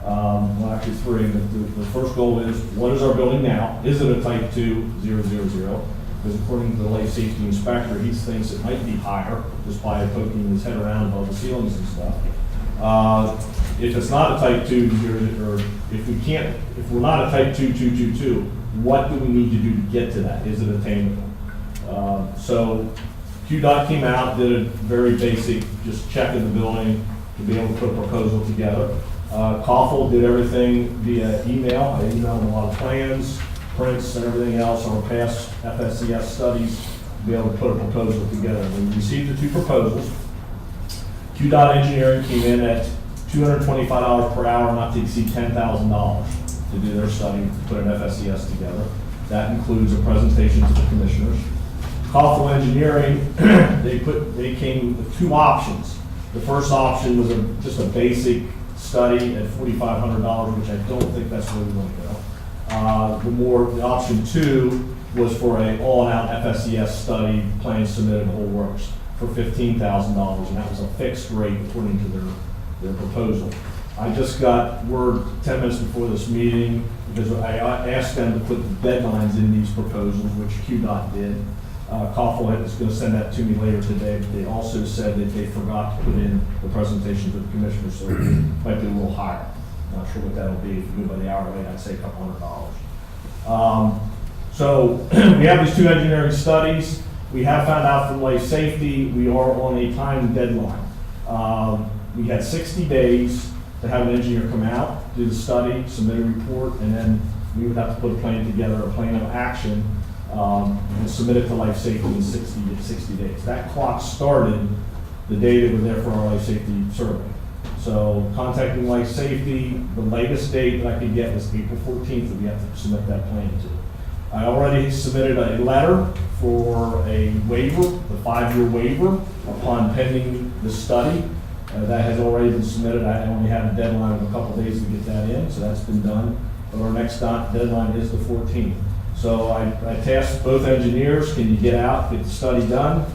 Well, actually 3, but the first goal is, what is our building now? Is it a type 2-000? Because according to the life safety inspector, he thinks it might be higher just by poking his head around above the ceilings and stuff. If it's not a type 2, or if we're not a type 2-222, what do we need to do to get to that? Is it attainable? So QDOT came out, did a very basic, just checking the building to be able to put a proposal together. Koffel did everything via email. I emailed them a lot of plans, prints, and everything else on past FSCS studies to be able to put a proposal together. We received the two proposals. QDOT Engineering came in at $225 per hour, not to exceed $10,000 to do their study, to put an FSCS together. That includes a presentation to the commissioners. Koffel Engineering, they came with two options. The first option was just a basic study at $4,500, which I don't think that's where we want to go. The option two was for an all-out FSCS study, plan submitted, the whole works, for $15,000, and that was a fixed rate according to their proposal. I just got word 10 minutes before this meeting, because I asked them to put the deadlines in these proposals, which QDOT did. Koffel is going to send that to me later today, but they also said that they forgot to put in the presentation to the commissioners, so it might be a little higher. Not sure what that'll be. If you go by the hour rate, I'd say a couple $100. So we have these two engineering studies. We have found out from life safety, we are on a time deadline. We had 60 days to have an engineer come out, do the study, submit a report, and then we would have to put a plan together, a plan of action, and submit it to life safety in 60 days. That clock started the day they were there for our life safety survey. So contacting life safety, the latest date that I could get was April 14th that we have to submit that plan to. I already submitted a letter for a waiver, the 5-year waiver, upon pending the study. That has already been submitted. I only have a deadline of a couple days to get that in, so that's been done. But our next deadline is the 14th. So I tasked both engineers, can you get out, get the study done,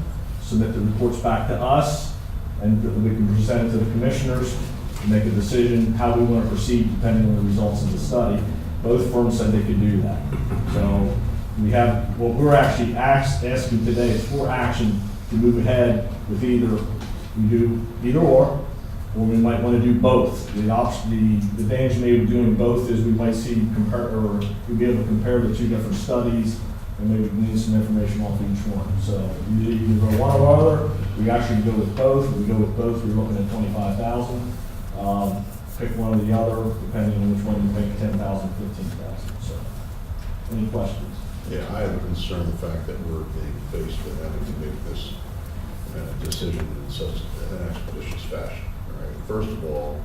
submit the reports back to us, and we can present it to the commissioners to make a decision how we want to proceed depending on the results of the study. Both firms said they could do that. So we have, what we're actually asking today is for action to move ahead with either or we might want to do both. The advantage maybe of doing both is we might we'll be able to compare the two different studies and maybe glean some information off each one. So you can go one or other. We actually go with both. If we go with both, we're looking at $25,000. Pick one or the other, depending on which one you pick, $10,000, $15,000. So, any questions? Yeah, I have a concern the fact that we're being faced with having to make this decision in such an expeditious fashion. All right. First of all,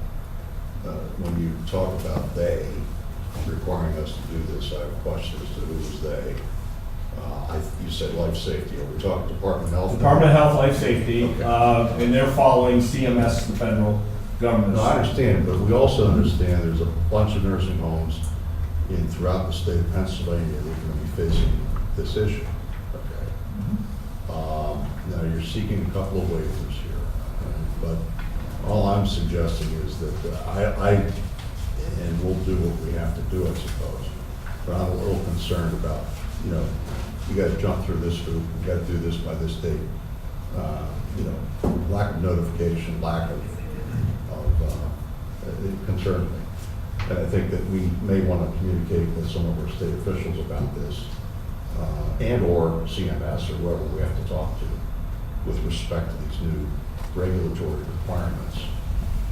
when you talk about they requiring us to do this, I have a question as to who is they. You said life safety. Are we talking Department of Health? Department of Health, Life Safety, Okay. and they're following CMS, the federal government. No, I understand, but we also understand there's a bunch of nursing homes throughout the state of Pennsylvania that are going to be facing this issue. Okay. Now you're seeking a couple of waivers here, but all I'm suggesting is that and we'll do what we have to do, I suppose. But I'm a little concerned about, you got to jump through this hoop. We got to do this by this date. Lack of notification, lack of it concerns me. And I think that we may want to communicate with some of our state officials about this, and or CMS or whoever we have to talk to with respect to these new regulatory requirements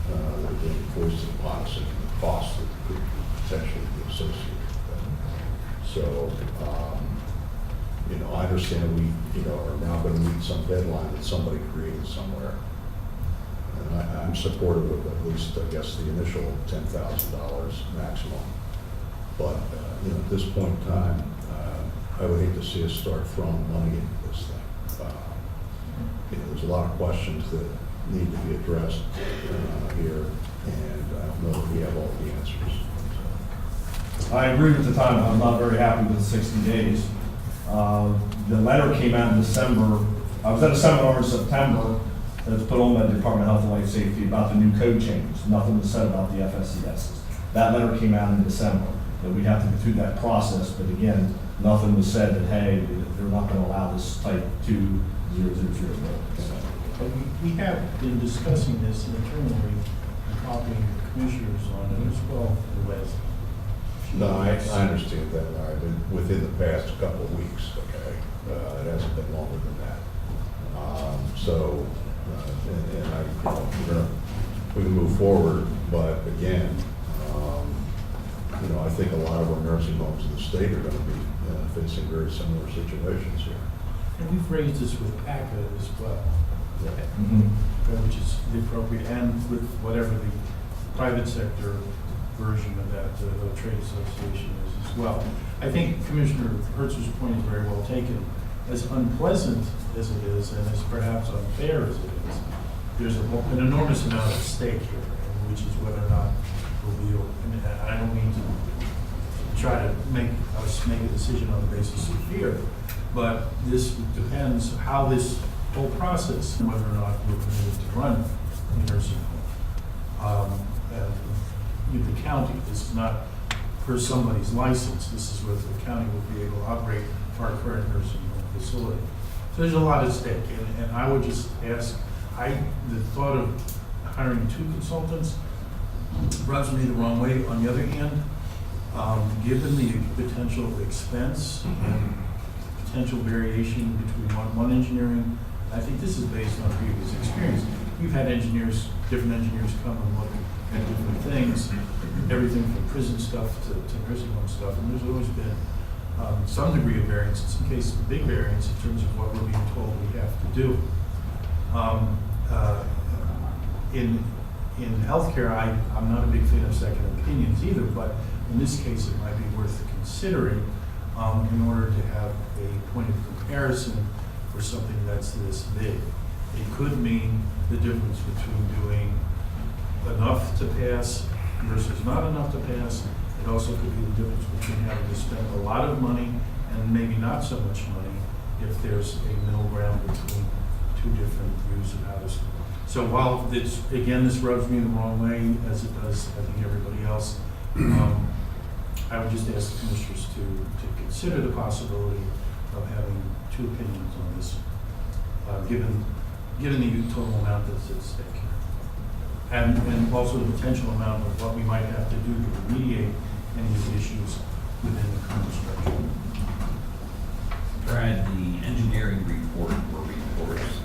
that are being forced upon us and the costs that could potentially be associated with them. So, I understand we, are now going to meet some deadline that somebody created somewhere. And I'm supportive of at least, I guess, the initial $10,000 maximum. But, at this point in time, I would hate to see us start throwing money into this thing. There's a lot of questions that need to be addressed here, and I don't know that we have all the answers. I agree with the time. I'm not very happy with the 60 days. The letter came out in December. I was at a seminar in September that was put on by the Department of Health and Life Safety about the new code changes. Nothing was said about the FSCS. That letter came out in December, that we'd have to go through that process, but again, nothing was said that, hey, they're not going to allow this type 2.000. But we have been discussing this internally and talking to commissioners on it as well for the last few No, I months. understand that, Larry, but within the past couple of weeks, okay? It hasn't been longer than that. We can move forward, But again, you know, I think a lot of our nursing homes in the state are going to be facing very similar situations here. And we've raised this with PACA as well, Mhm. which is the appropriate, and with whatever the private sector version of that, the trade association is as well. I think Commissioner Hertz's point is very well taken. As unpleasant as it is, and as perhaps unfair as it is, there's an enormous amount at stake here, which is whether or not we'll be, I don't mean to try to make us make a decision on the basis of fear, but this depends how this whole process, whether or not we're permitted to run a nursing home. The county, this is not for somebody's license, this is whether the county will be able to operate our current nursing home facility. So there's a lot at stake, and I would just ask, the thought of hiring 2 consultants rubs me the wrong way. On the other hand, given the potential expense and potential variation between one engineering, I think this is based on previous experience. We've had different engineers come and look at different things, everything from prison stuff to nursing home stuff, and there's always been some degree of variance, in some cases big variance in terms of what we're being told we have to do. In healthcare, I'm not a big fan of second opinions either, but in this case, it might be worth considering in order to have a point of comparison for something that's this big. It could mean the difference between doing enough to pass versus not enough to pass. It also could be the difference between having to spend a lot of money and maybe not so much money if there's a middle ground between 2 different views of how this. So while this, again, this rubs me the wrong way, as it does, I think, everybody else, I would just ask the commissioners to consider the possibility of having 2 opinions on this, given the total amount that's at stake here. And also the potential amount of what we might have to do to remediate any of the issues within the current structure. Brad, the engineering report or reports,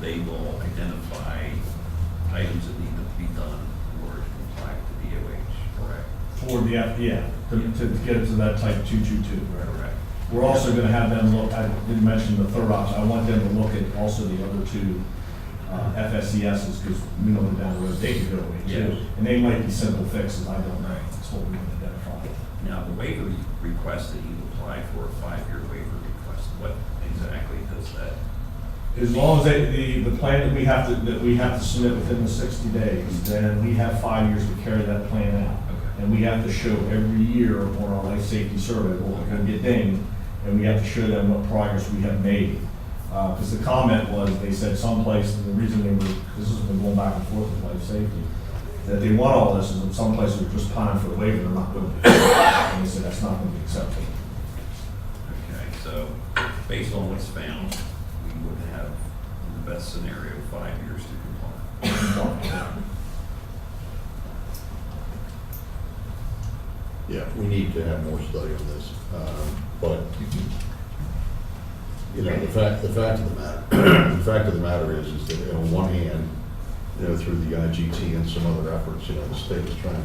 they will identify items that need to be done in order to comply with the DOH, correct? For the, to get it to that type 222. Correct. We're also going to have them look, I didn't mention the third option, I want them to look at also the other 2 FSCSs, because we know they're down the road, they could go away too. Yes. And they might be simple fixes, I don't know, that's what we can identify. Now, the waiver request that you apply for, a 5-year waiver request, what exactly does that? As long as the plan that we have to submit within the 60 days, then we have 5 years to carry that plan out. Okay. And we have to show every year on our life safety survey, we're going to get dinged, and we have to show them what progress we have made. Because the comment was, they said someplace, and the reason this has been going back and forth with life safety, that they want all this, is in some places we're just pining for a waiver, they're not going to do it. And they said that's not going to be acceptable. Okay, so based on what's found, we would have, in the best scenario, 5 years to comply. Yeah, we need to have more study on this, but you know, the fact of the matter is that on one hand, you know, through the IGT and some other efforts, you know, the state is trying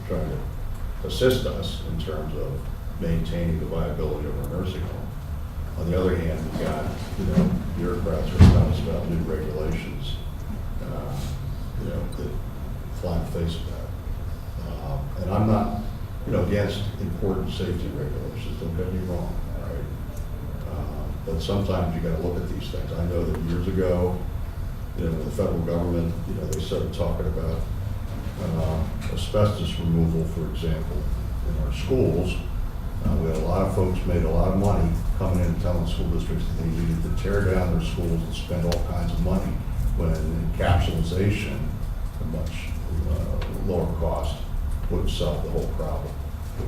to assist us in terms of maintaining the viability of our nursing home. On the other hand, we've got, you know, bureaucrats who are telling us about new regulations, you know, that fly in the face of that. And I'm not, you know, against important safety regulations, don't get me wrong, all right? But sometimes you gotta look at these things. I know that years ago, you know, the federal government, you know, they started talking about asbestos removal, for example, in our schools. We had a lot of folks made a lot of money coming in and telling school districts that they needed to tear down their schools and spend all kinds of money, when encapsulation, a much lower cost, would have solved the whole problem.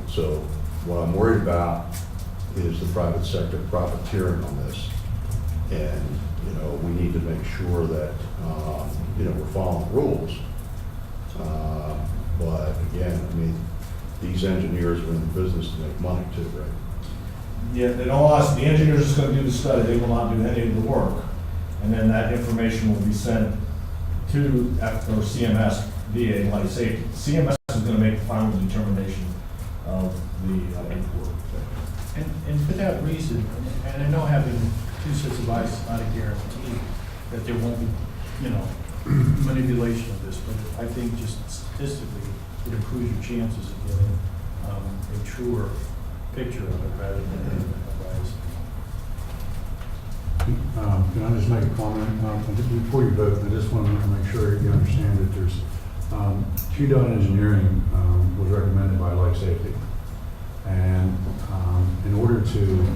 So what I'm worried about is the private sector profiteering on this. And, you know, we need to make sure that, you know, we're following the rules. But again, I mean, these engineers are in the business to make money too, right? Yeah, in all honesty, the engineers are just going to do the study, they will not do any of the work. And then that information will be sent to, or CMS, VA Life Safety. CMS is going to make the final determination of the import. And for that reason, and I know having two sets of eyes is not a guarantee that there won't be, manipulation of this, but I think just statistically, it improves your chances of getting a truer picture of it rather than a bias. Can I just make a comment? Before you vote, I just want to make sure you understand that there's, QDOT engineering was recommended by Life Safety. And in order to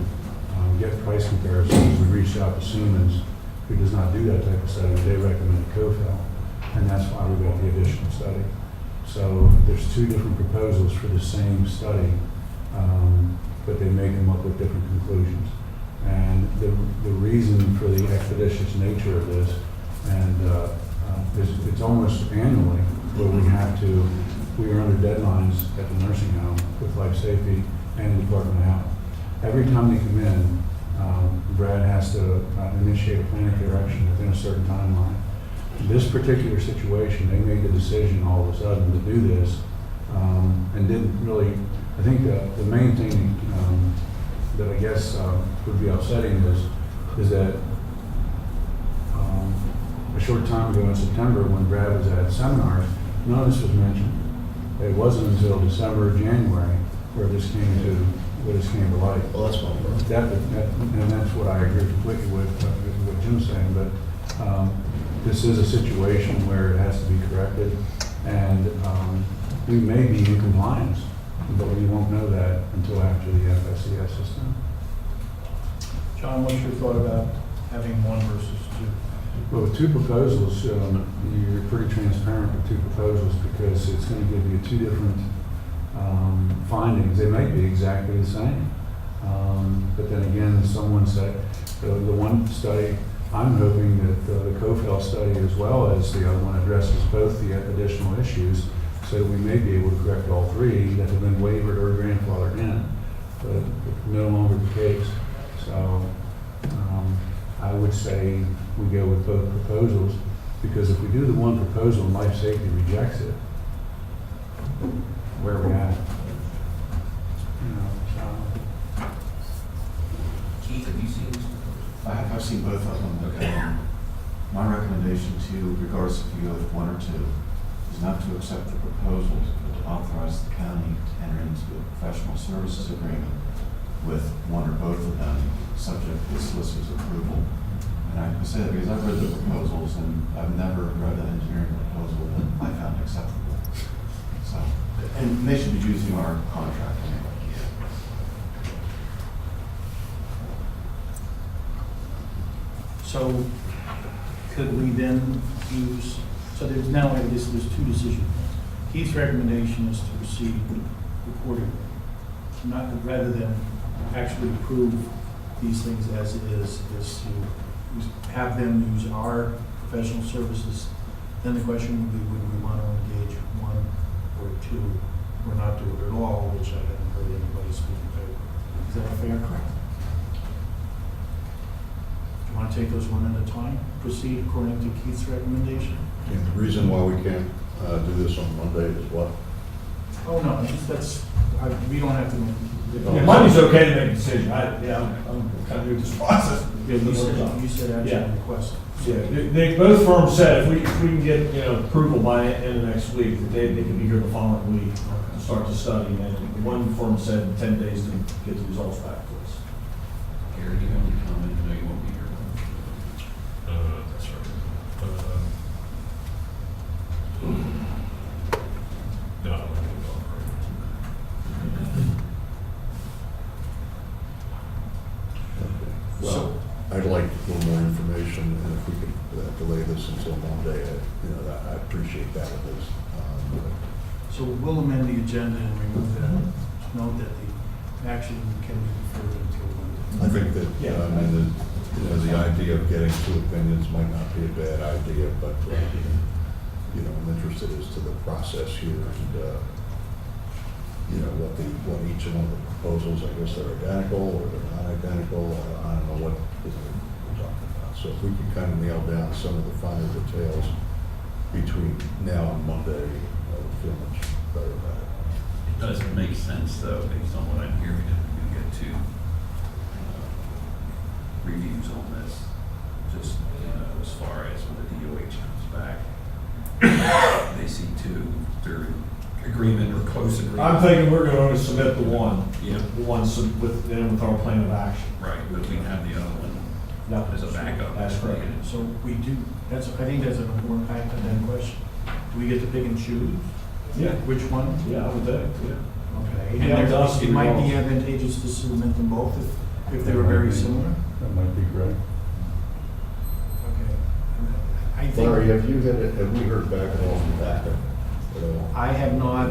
get price comparisons, we reached out to Siemens, who does not do that type of study. They recommended COFEL, and that's why we got the additional study. So there's two different proposals for the same study, but they may come up with different conclusions. And the reason for the expeditious nature of this, and it's almost annually where we are under deadlines at the nursing home with Life Safety and the Department of Health. Every time they come in, Brad has to initiate a plan of correction within a certain timeline. In this particular situation, they made the decision all of a sudden to do this, and didn't really, I think the main thing that I guess would be upsetting is that a short time ago in September, when Brad was at seminars, none of this was mentioned. It wasn't until December or January where this came to light. Well, that's one part. And that's what I agree completely with what Jim's saying, but this is a situation where it has to be corrected, and we may be in compliance, but we won't know that until after the FSCS is done. John, what's your thought about having one versus two? Well, with two proposals, you're pretty transparent with two proposals because it's going to give you two different findings. They might be exactly the same. But then again, someone said, the one study, I'm hoping that the COFEL study as well as the other one addresses both the additional issues so that we may be able to correct all three that have been wavered or grandfathered in, but no longer the case. So I would say we go with both proposals, because if we do the one proposal and Life Safety rejects it, where are we at? Keith, have you seen this? I've seen both of them. Okay. My recommendation to you, regardless if you go with one or two, is not to accept the proposals, but to authorize the county to enter into a professional services agreement with one or both of them, subject to the solicitor's approval. And I say that because I've read the proposals, and I've never read an engineering proposal that I found acceptable. So, and they should be using our contract anyway. So could we then use, so there's now, I guess there's two decisions. Keith's recommendation is to proceed accordingly, rather than actually approve these things as it is to have them use our professional services. Then the question would be, would we want to engage one or two, or not do it at all, which I haven't heard anybody speak in favor. Is that fair? Correct. Do you want to take those one at a time? Proceed according to Keith's recommendation? And the reason why we can't do this on Monday is what? Oh, no, we don't have to make. Monday's okay to make a decision. I'm kind of new to this process. Yeah, you said actually Yeah. request. Yeah, both firms said if we can get, approval by end of next week, that they can be here the following week to start the study. And one firm said 10 days to get the results back to us. Gary, do you have any comment? I know you won't be here. That's right. No, I don't think Well, I'd like a little more information, and if we could delay this until Monday, I appreciate that at least. So we'll amend the agenda and remove that, note that the action can be deferred until Monday. I think that, the idea of getting two opinions might not be a bad idea, but, I'm interested as to the process here and, what each one of the proposals, I guess they're identical or they're not identical. I don't know what we're talking about. So if we can kind of nail down some of the finer details, between now and Monday, we'll feel much better about it. It doesn't make sense though, based on what I'm hearing, if we get two reviews on this, just, as far as when the DOH comes back, they see two, they're in agreement or close agreement. I'm thinking we're going to submit the one. Yeah. The one with our plan of action. Right, but we have the other one Yep. as a backup. That's correct. So we do, I think that's an important kind of then question. Do we get to pick and choose? Yeah. Which one? Yeah, I would think, yeah. Okay. Yeah, And that's it might be involved. advantageous to submit them both if they were very similar? That might be great. Okay. I think. Larry, have we heard back at all from PACA at all? I have not,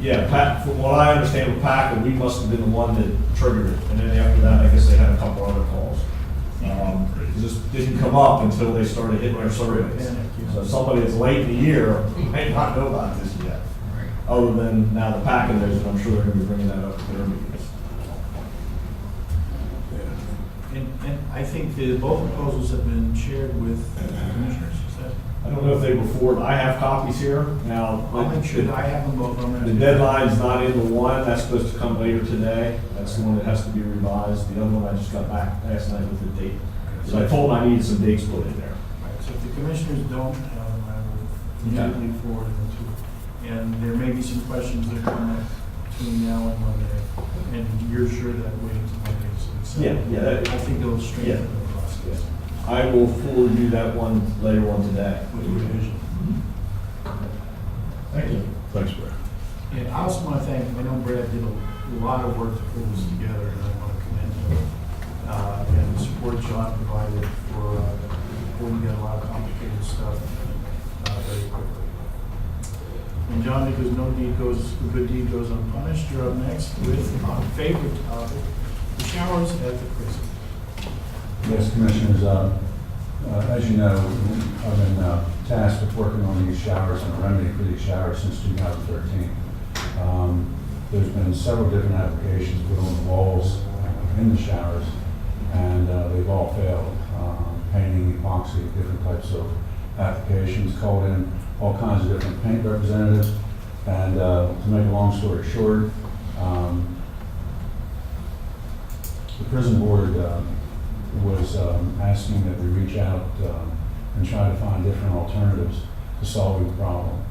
Yeah, from what I understand with PACA, we must have been the one that triggered it. And then after that, I guess they had a couple other calls. It just didn't come up until they started hitting their surveys. So somebody that's late in the year may not know about this yet. Other than now the PACA knows, and I'm sure they're going to be bringing that up at their meetings. and I think both proposals have been shared with the commissioners, is that? I don't know if they were forwarded. I have copies here. Now, I'll make sure that I have them both on there. the deadline's not in the one. That's supposed to come later today. That's the one that has to be revised. The other one I just got back last night with the date. So I told them I needed some dates put in there. Right, so if the commissioners don't have them, I will immediately forward them to. And there may be some questions that come up between now and Monday. And you're sure that waiting till Monday is acceptable? Yeah. I think it'll strengthen the process I will forward you that one later on today. with revision. Thank you. Thanks, Brad. And I also want to thank, I know Brad did a lot of work to pull this together, and I want to commend him. And the support John provided for pulling together a lot of complicated stuff very quickly. And John, because a good deed goes unpunished, you're up next with our favorite topic, the showers at the prison. Yes, Commissioners, as you know, I've been tasked with working on these showers and a remedy for these showers since 2013. There's been several different applications put on the walls in the showers, and they've all failed. Painting, epoxy, different types of applications, called in all kinds of different paint representatives, and to make a long story short, the prison board was asking that we reach out and try to find different alternatives to solving the problem.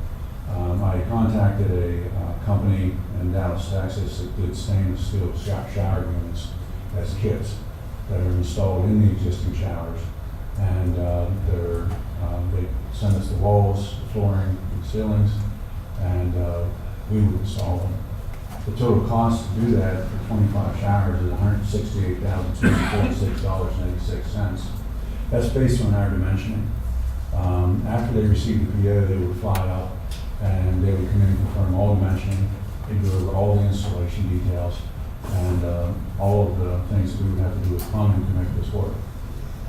I contacted a company in Dallas, Texas that did stainless steel shower units as kits that are installed in the existing showers. And they send us the walls, the flooring, the ceilings, and we would install them. The total cost to do that for 25 showers is $168,246.86. That's based on our dimensioning. After they received the PO, they would fly up and they would come in and confirm all dimensioning. They'd go over all the installation details and all of the things that we would have to do with plumbing to make this work.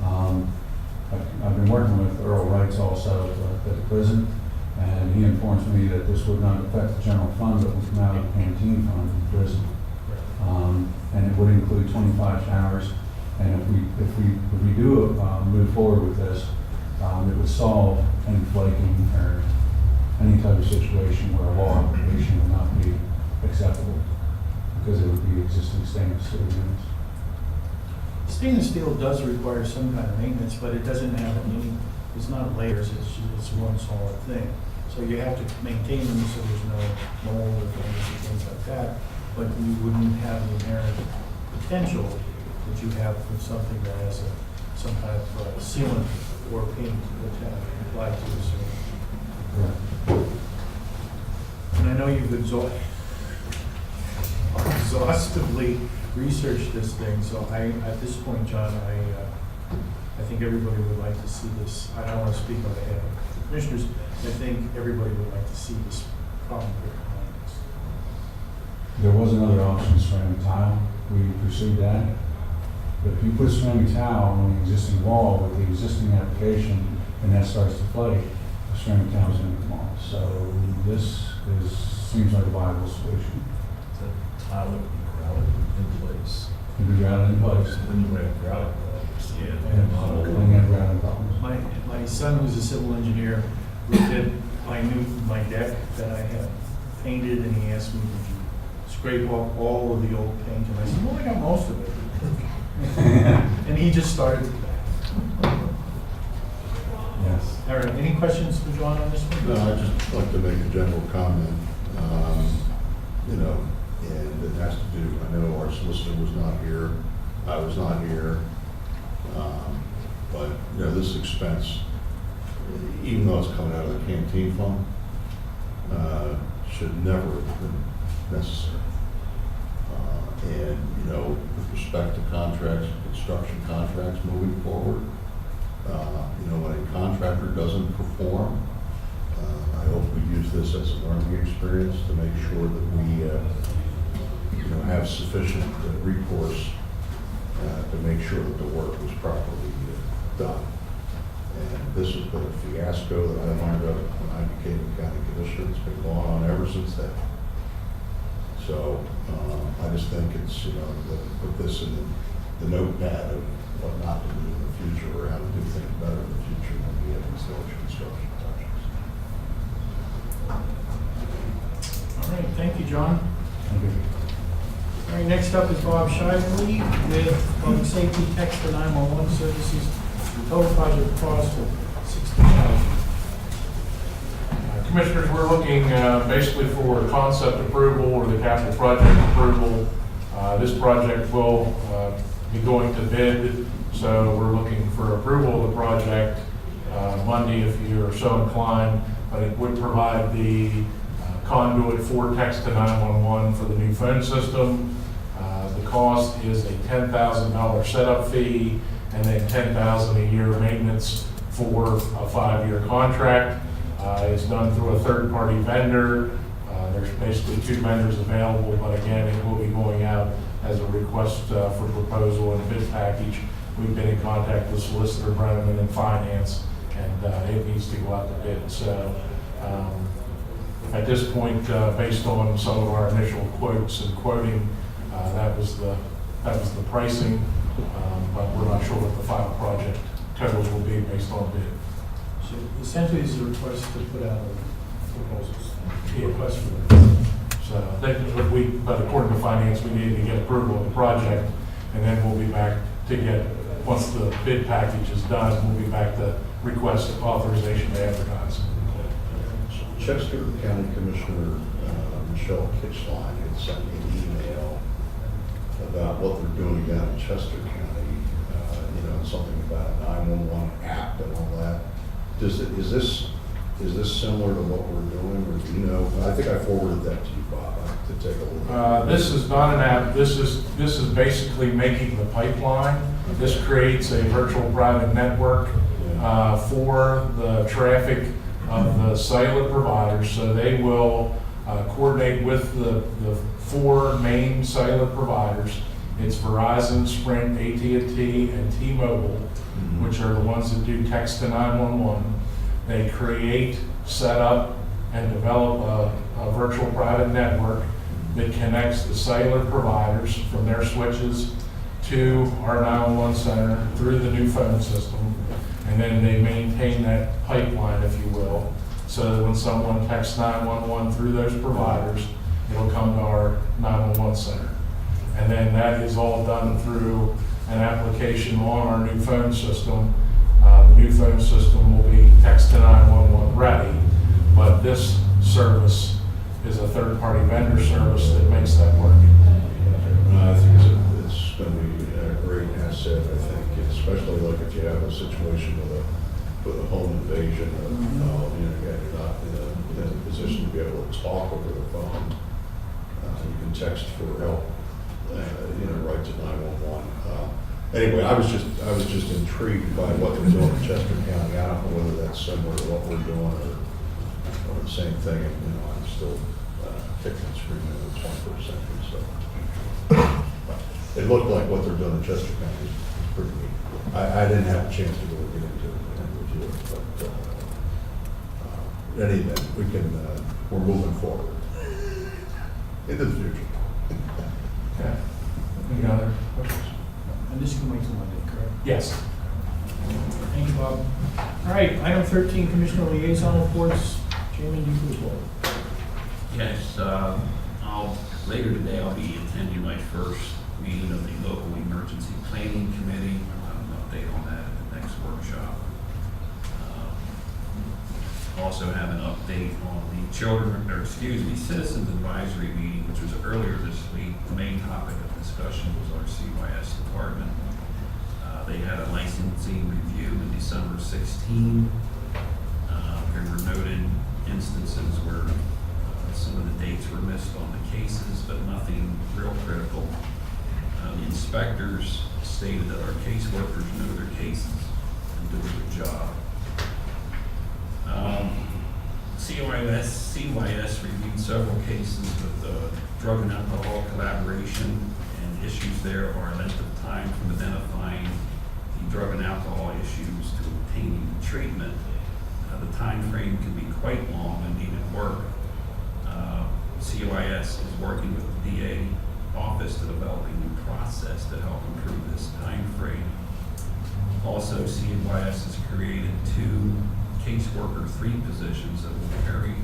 I've been working with Earl Wrights also at the prison, and he informs me that this would not affect the general fund, but would come out of the canteen fund in the prison. And it would include 25 showers. And if we do move forward with this, it would solve any flaking or any type of situation where a law application would not be acceptable because it would be existing stainless steel units. Stainless steel does require some kind of maintenance, but it doesn't have any, it's not layers, it's one solid thing. So you have to maintain them so there's no mold or things like that, but you wouldn't have the inherent potential that you have with something that has some kind of sealant or paint applied to the surface. And I know you've exhaustively researched this thing, so at this point, John, I think everybody would like to see this. I don't want to speak on behalf of the commissioners. I think everybody would like to see this problem put behind us. There was another option, ceramic tile. We pursued that. But if you put ceramic tile on the existing wall with the existing application and that starts to flake, the ceramic tile is going to come off. So this seems like a viable solution. The tile would be grouted in place. It'd be grouted in place. Then you would have grouted Cleaning and ground problems. My son, who's a civil engineer, redid my deck that I had painted, and he asked me, did you scrape off all of the old paint? And I said, well, I got most of it. And he just started today. Yes. All right, any questions for John on this one? No, I'd just like to make a general comment, you know, and it has to do, I know our solicitor was not here, I was not here, but, you know, this expense, even though it's coming out of the canteen fund, should never have been necessary. And, you know, with respect to contracts, construction contracts moving forward, you know, when a contractor doesn't perform, I hope we use this as a learning experience to make sure that we, you know, have sufficient recourse to make sure that the work was properly done. And this has been a fiasco that I learned of when I became a county commissioner. It's been going on ever since then. So I just think it's, you know, put this in the notepad of what not to do in the future, or how to do things better in the future when we have these large construction projects. All right, thank you, John. Thank you. All right, next up is Bob Shively with Public Safety Text to 911 Services. The total project cost of $60,000. Commissioners, we're looking basically for concept approval or the capital project approval. This project will be going to bid, so we're looking for approval of the project Monday if you're so inclined, but it would provide the conduit for text to 911 for the new phone system. The cost is a $10,000 setup fee and then $10,000 a year maintenance for a 5-year contract. It's done through a third-party vendor. There's basically 2 vendors available, but again, it will be going out as a request for proposal and bid package. We've been in contact with Solicitor Brenneman and Finance, and it needs to go out to bid. So at this point, based on some of our initial quotes and quoting, that was the pricing, but we're not sure what the final project totals will be based on bid. So essentially, this is a request to put out proposals. Yeah. Request for them. So but according to Finance, we needed to get approval of the project, and then we'll be back to get, once the bid package is done, we'll be back to request authorization to advertise. Chester County Commissioner Michelle Kitchline had sent me an email about what they're doing down in Chester County, you know, something about a 911 app and all that. Is this similar to what we're doing, or do you know? I think I forwarded that to you, Bob, to take a look. This is not an app. This is basically making the pipeline. Okay. This creates a virtual private network for the traffic of the cellular providers. So they will coordinate with the 4 main cellular providers. It's Verizon, Sprint, AT&T, and T-Mobile, which are the ones that do text to 911. They create, set up, and develop a virtual private network that connects the cellular providers from their switches to our 911 center through the new phone system. And then they maintain that pipeline, if you will, so that when someone texts 911 through those providers, it'll come to our 911 center. And then that is all done through an application on our new phone system. The new phone system will be text to 911 ready, but this service is a third-party vendor service that makes that work. I think it's going to be a great asset, I think, especially like if you have a situation with a home invasion, you know, you're not in a position to be able to talk over the phone. You can text for help, you know, right to 911. Anyway, I was just intrigued by what they're doing in Chester County. I don't know whether that's similar to what we're doing or the same thing. And, you know, I'm still kicking and screaming in the 21st century. So it looked like what they're doing in Chester County is pretty neat. I didn't have a chance to really get into it and review it, but in any event, we're moving forward into the future. Okay. Any other questions? And this can wait till Monday. correct? Yes. Thank you, Bob. All right, item 13, Commissioner Liaison Reports. Chairman, you please roll. Yes, later today, I'll be attending my first meeting of the local emergency planning committee. I'll have an update on that at the next workshop. Also have an update on the Citizens Advisory meeting, which was earlier this week. The main topic of discussion was our CYS department. They had a licensing review in December 16. There were noted instances where some of the dates were missed on the cases, but nothing real critical. The inspectors stated that our caseworkers know their cases and do a good job. CYS reviewed several cases with drug and alcohol collaboration, and issues there are length of time from identifying the drug and alcohol issues to obtaining treatment. The time frame can be quite long and needed work. CYS is working with the DA office to develop a new process to help improve this time frame. Also, CYS has created 2 caseworker 3 positions that will carry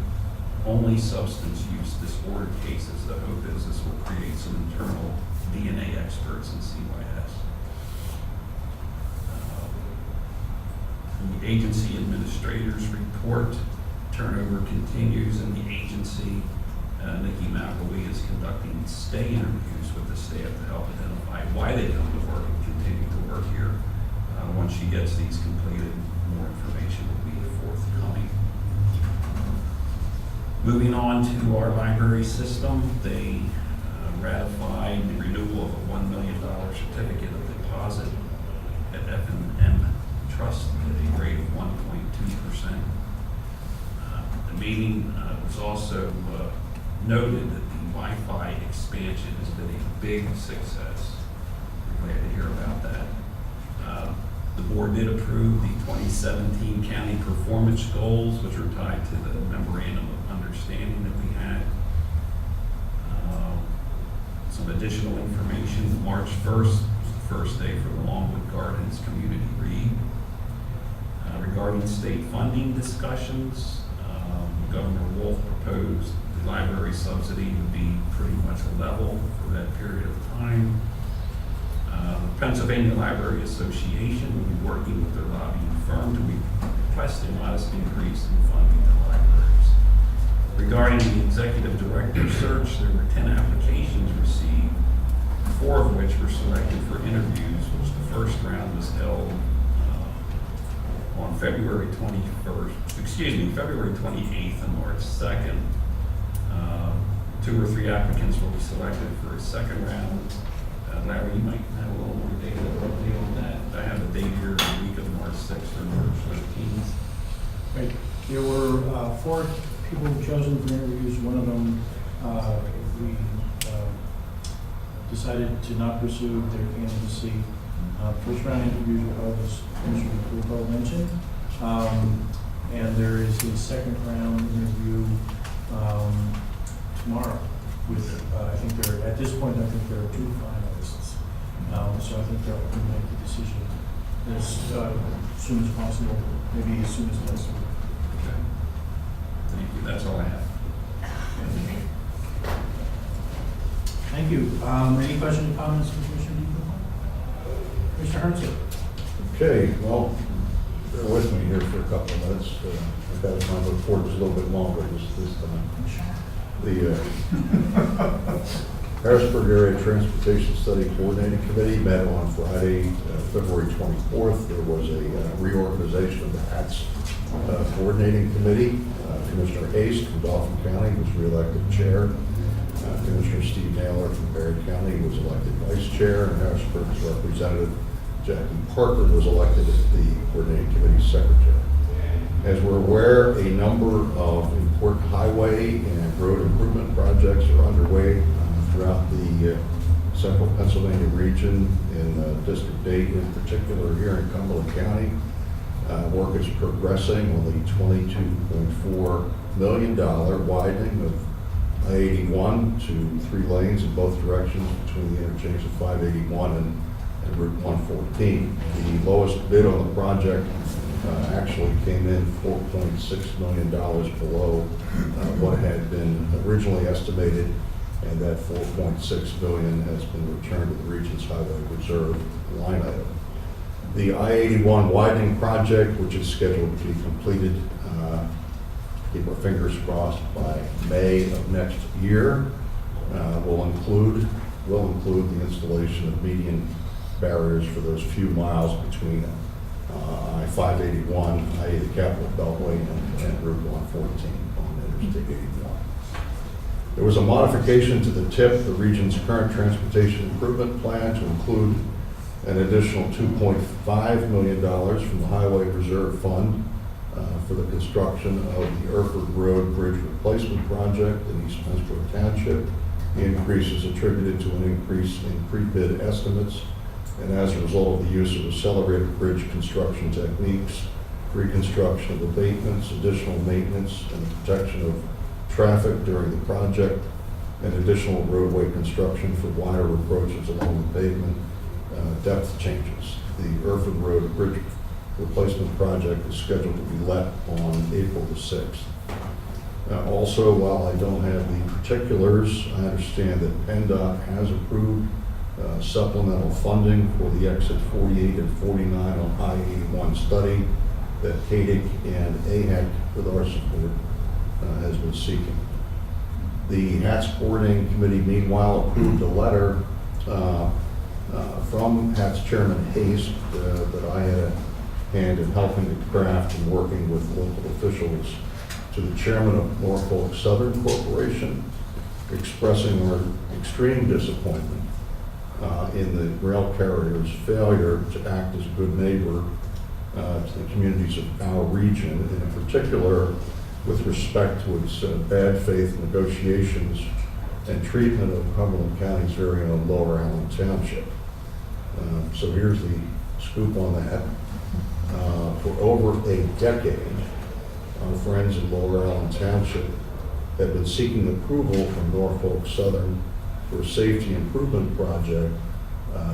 only substance use disorder cases. The hope is this will create some internal DNA experts in CYS. The agency administrators report. Turnover continues in the agency. Nikki McElwee is conducting stay interviews with the staff to help identify why they come to work and continue to work here. Once she gets these completed, more information will be forthcoming. Moving on to our library system, they ratified the renewal of a $1 million certificate of deposit at F&M Trust at a rate of 1.2%. The meeting was also noted that the Wi-Fi expansion has been a big success. We're glad to hear about that. The board did approve the 2017 county performance goals, which are tied to the memorandum of understanding that we had. Some additional information. March 1st was the first day for the Longwood Gardens Community Read. Regarding state funding discussions, Governor Wolf proposed the library subsidy would be pretty much level for that period of time. The Pennsylvania Library Association will be working with their lobbying firm to request a modest increase in funding to libraries. Regarding the executive director search, there were 10 applications received, 4 of which were selected for interviews, which the first round was held on February 28th and March 2nd. 2 or 3 applicants will be selected for a second round. Larry, you might have a little more data on that. I have a date here the week of March 6th or March 13th. Right. There were 4 people chosen for interviews. One of them, we decided to not pursue their candidacy. First round interviews were held, as Commissioner Kuhl mentioned. And there is a second round interview tomorrow with, I think there, at this point, I think there are 2 finalists. So I think they'll make the decision as soon as possible, maybe as soon as next week. Okay. Thank you. That's all I have. Thank you. Any questions or comments from Commissioner DeBruin? Mr. Herzog. Okay, well, bear with me here for a couple of minutes. I've got my report is a little bit longer this time. The Harrisburg Area Transportation Study Coordinating Committee met on Friday, February 24th. There was a reorganization of the HATS Coordinating Committee. Commissioner Hayes from Dauphin County was reelected chair. Commissioner Steve Naylor from Berry County was elected vice chair, and Harrisburg's representative Jackie Parker was elected as the Coordinating Committee secretary. As we're aware, a number of important highway and road improvement projects are underway throughout the central Pennsylvania region, in District 8 in particular here in Cumberland County. Work is progressing on the $22.4 million widening of I-81 to 3 lanes in both directions between the interchange of 581 and and Route 114. The lowest bid on the project actually came in $4.6 million below what had been originally estimated, and that $4.6 billion has been returned to the Region's Highway Reserve line item. The I-81 widening project, which is scheduled to be completed, keep our fingers crossed, by May of next year, will include the installation of median barriers for those few miles between I-581, i.e. the Capital Beltway, and Route 114 on Interstate 81. There was a modification to the TIP, the region's current transportation improvement plan, to include an additional $2.5 million from the Highway Reserve Fund for the construction of the Erford Road Bridge Replacement Project in East Pennsboro Township. The increase is attributed to an increase in pre-bid estimates, and as a result of the use of accelerated bridge construction techniques, reconstruction of abatements, additional maintenance, and the protection of traffic during the project, and additional roadway construction for wider approaches along the pavement, depth changes. The Erford Road Bridge Replacement Project is scheduled to be let on April the 6th. Also, while I don't have the particulars, I understand that PennDOT has approved supplemental funding for the exit 48 and 49 on I-81 study that KDIC and AHEC, with our support, has been seeking. The HATS Boarding Committee, meanwhile, approved a letter from HATS Chairman Hayes that I had a hand in helping to craft and working with local officials to the chairman of Norfolk Southern Corporation, expressing our extreme disappointment in the rail carrier's failure to act as a good neighbor to the communities of our region, and in particular with respect to its bad faith negotiations and treatment of Cumberland County's very own Lower Allen Township. So here's the scoop on that. For over a decade, our friends in Lower Allen Township have been seeking approval from Norfolk Southern for a safety improvement project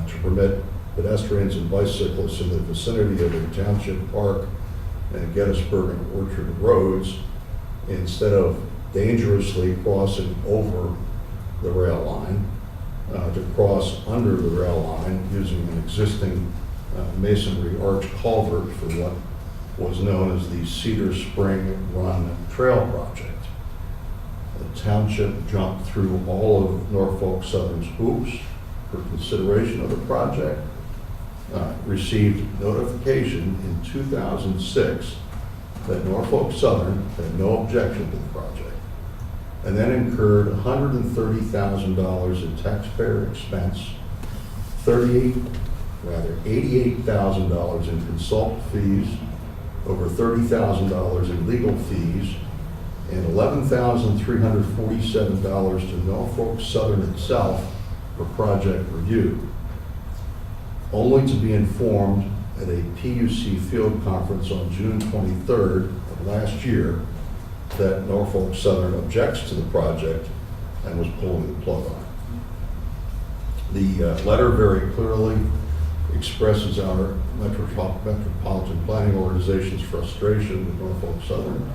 to permit pedestrians and bicyclists in the vicinity of the Township Park and Gettysburg and Orchard roads, instead of dangerously crossing over the rail line, to cross under the rail line using an existing masonry arch culvert for what was known as the Cedar Spring Run Trail Project. The township jumped through all of Norfolk Southern's hoops for consideration of the project, received notification in 2006 that Norfolk Southern had no objection to the project, and then incurred $130,000 in taxpayer expense, $88,000 in consultant fees, over $30,000 in legal fees, and $11,347 to Norfolk Southern itself for project review, only to be informed at a PUC field conference on June 23rd of last year that Norfolk Southern objects to the project and was pulling the plug on it. The letter very clearly expresses our Metropolitan Planning Organization's frustration with Norfolk Southern,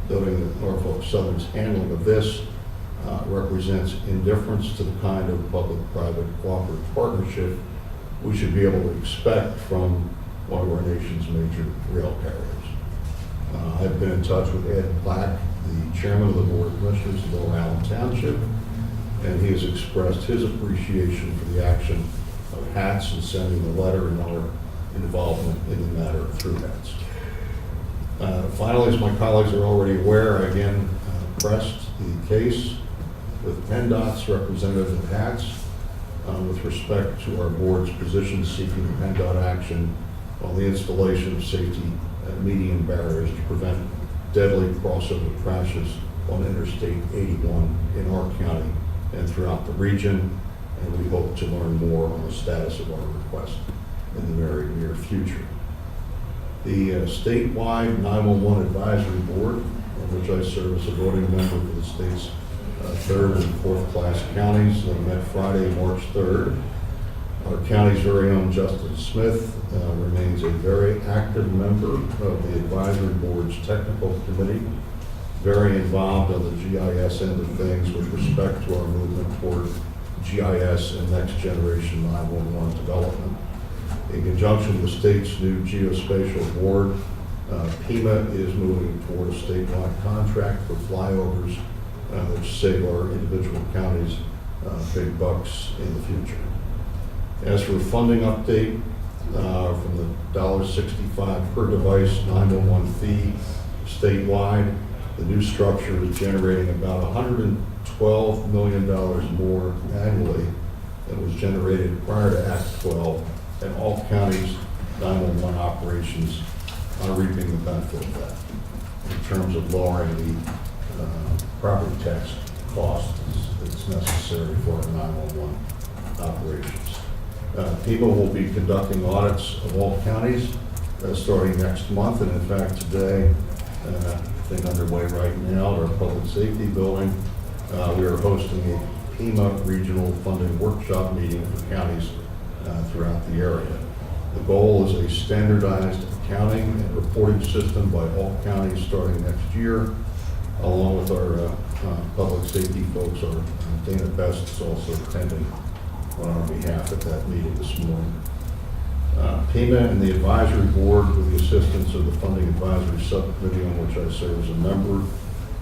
noting that Norfolk Southern's handling of this represents indifference to the kind of public-private cooperative partnership we should be able to expect from one of our nation's major rail carriers. I've been in touch with Ed Black, the chairman of the Board of Commissioners of Lower Allen Township, and he has expressed his appreciation for the action of HATS in sending the letter and our involvement in the matter through HATS. Finally, as my colleagues are already aware, I again pressed the case with PennDOT's representative at HATS with respect to our board's position seeking PennDOT action on the installation of safety median barriers to prevent deadly crossover crashes on Interstate 81 in our county and throughout the region, and we hope to learn more on the status of our request in the very near future. The statewide 911 advisory board, on which I serve as a voting member for the state's third and fourth class counties, met Friday, March 3rd, Our county's very own Justin Smith remains a very active member of the advisory board's technical committee, very involved on the GIS end of things with respect to our movement toward GIS and next generation 911 development. In conjunction with the state's new geospatial board, PEMA is moving toward a statewide contract for flyovers, which save our individual counties big bucks in the future. As for a funding update, from the $1.65 per device 911 fee statewide, the new structure is generating about $112 million more annually than was generated prior to Act 12, and all counties' 911 operations are reaping the benefit of that in terms of lowering the property tax cost that's necessary for our 911 operations. PEMA will be conducting audits of all counties starting next month, and in fact today, thing underway right now at our public safety building, we are hosting a PEMA regional funding workshop meeting for counties throughout the area. The goal is a standardized accounting and reporting system by all counties starting next year, along with our public safety folks. Our Dana Best is also attending on our behalf at that meeting this morning. PEMA and the advisory board, with the assistance of the funding advisory subcommittee on which I serve as a member,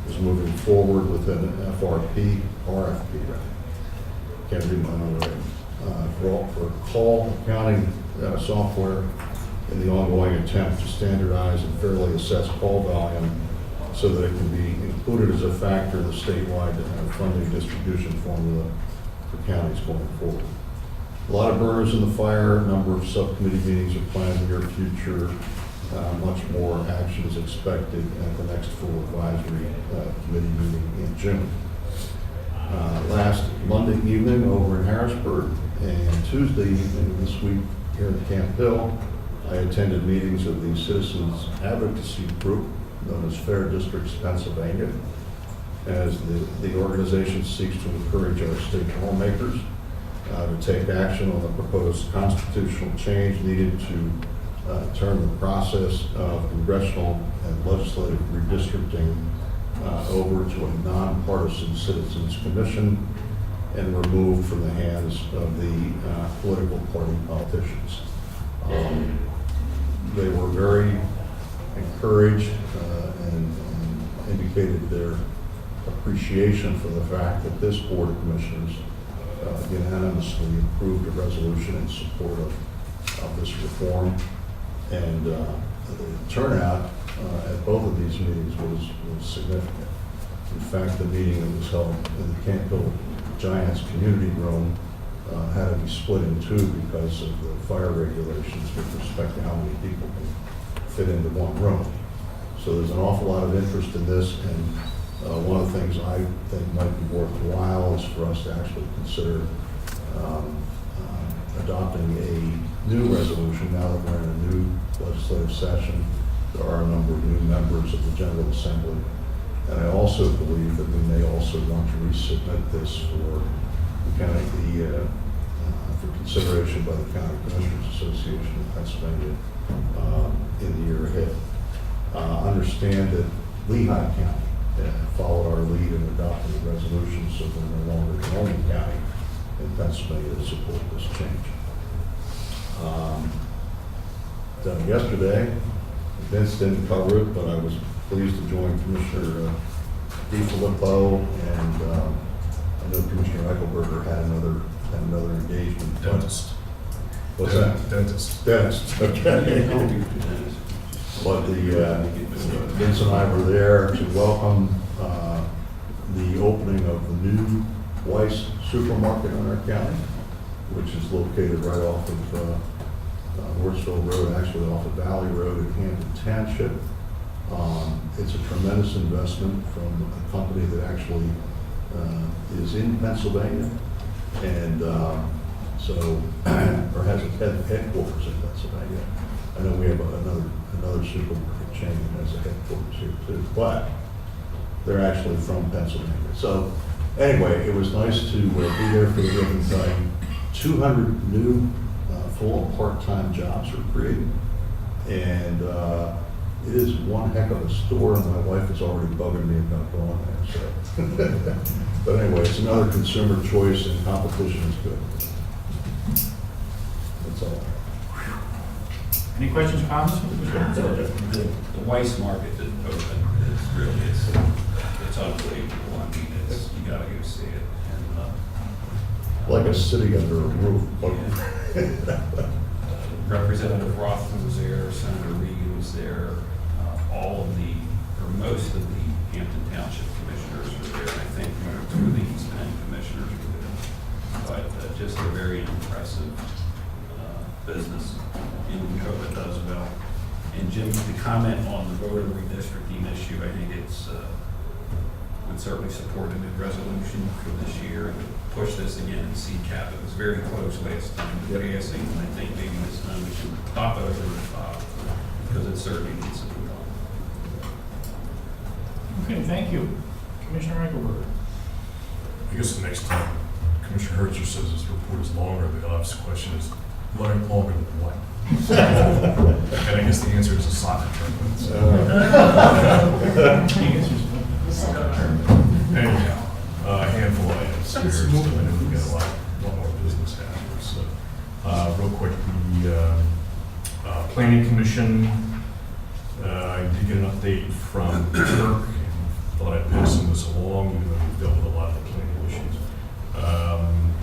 is moving forward with an RFP, can't read my own writing, for call accounting software in the ongoing attempt to standardize and fairly assess call volume so that it can be included as a factor in the statewide funding distribution formula for counties going forward. A lot of burners in the fire, a number of subcommittee meetings are planned in the near future. Much more action is expected at the next full advisory committee meeting in June. Last Monday evening over in Harrisburg and Tuesday evening this week here in Camp Hill, I attended meetings of the Citizens Advocacy Group known as Fair Districts Pennsylvania, as the organization seeks to encourage our state lawmakers to take action on the proposed constitutional change needed to turn the process of congressional and legislative redistricting over to a nonpartisan citizens commission and removed from the hands of the political party politicians. They were very encouraged and indicated their appreciation for the fact that this Board of Commissioners unanimously approved a resolution in support of this reform. And the turnout at both of these meetings was significant. In fact, the meeting that was held in the Camp Hill Giants community room had to be split in two because of the fire regulations with respect to how many people can fit into one room. So there's an awful lot of interest in this, and one of the things I think might be worthwhile is for us to actually consider adopting a new resolution now that we're in a new legislative session. There are a number of new members of the General Assembly. And I also believe that we may also want to resubmit this for the county, for consideration by the County Commissioners Association of Pennsylvania in the year ahead. Understand that Lehigh County followed our lead in adopting the resolution, so we're no longer the only county in Pennsylvania to support this change. Done yesterday, Vince didn't cover it, but I was pleased to join Commissioner DiFilippo, and I know Commissioner Eichelberger had another engagement. Dentist. What's that? Dentist, okay. But Vince and I were there to welcome the opening of the new Weiss supermarket in our county, which is located right off of Northville Road, actually off of Valley Road in Hampton Township. It's a tremendous investment from a company that actually is in Pennsylvania, and or has a headquarters in Pennsylvania. I know we have another supermarket chain that has a headquarters here too, but they're actually from Pennsylvania. So anyway, it was nice to be there for the ribbon cutting. 200 new full and part-time jobs are created. And it is one heck of a store, and my wife is already bugging me about going there, so. But anyway, it's another consumer choice, and competition is good. That's all. Any questions, comments? The Weiss market that opened is really, it's unbelievable. I mean, you gotta go see it. And, Like a city under a roof. Representative Rothman was there, Senator Regan was there, all of the, or most of the Hampton Township commissioners were there. I think one or two of the East Bend commissioners were there. But just a very impressive business, and we hope it does well. And Jim, the comment on the voter redistricting issue, I think it's, would certainly support a new resolution for this year and push this again in CCAP. It was very close last time to passing, and I think maybe this time we should pop it over the top because it certainly needs to be done. Okay, thank you. Commissioner Eichelberg. I guess the next time Commissioner Herzler says his report is longer, the obvious question is, longer than what? And I guess the answer is a soccer tournament. Anyhow, a handful of items here. So I know we've got a lot more business happening. So, real quick, the Planning Commission, I did get an update from Kirk, and thought I'd pass some of this along, even though we've dealt with a lot of the planning issues.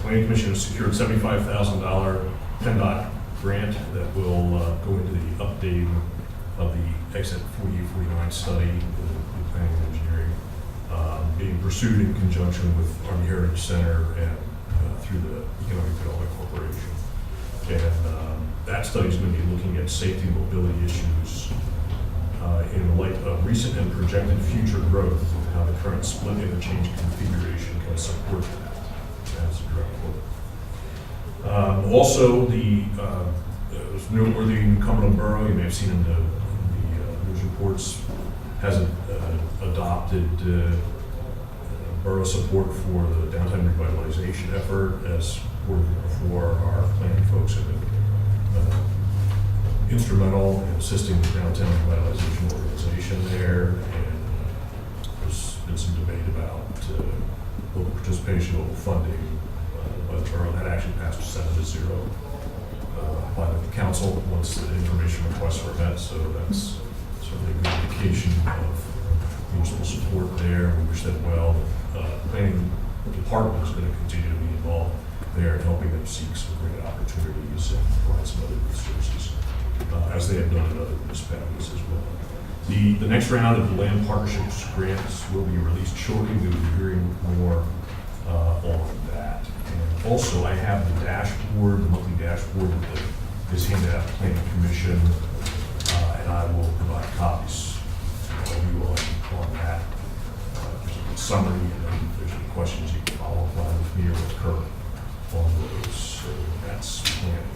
Planning Commission has secured $75,000 PennDOT grant that will go into the updating of the exit 4849 study, the planning and engineering, being pursued in conjunction with Army Heritage Center and through the Economic Development Corporation. And that study is going to be looking at safety and mobility issues in light of recent and projected future growth, and how the current split interchange configuration can support that. That's a direct quote. Also, the noteworthy in Cumberland Borough, you may have seen in the news reports, has adopted borough support for the downtown revitalization effort, as for our planning folks have been instrumental in assisting the downtown revitalization organization there. And there's been some debate about local participation, local funding by the borough. That actually passed 7-0 by the council once the information requests were met. So that's certainly a good indication of municipal support there. We wish them well. The planning department is going to continue to be involved there in helping them seek some great opportunities and provide some other resources, as they have done in other municipalities as well. The next round of the land partnerships grants will be released shortly. We will be hearing more on that. And also, I have the dashboard, the monthly dashboard that is handed out to the Planning Commission, and I will provide copies to all you on that. There's a summary, and then if there's any questions, you can follow up with me or with Kirk on those. So that's planning.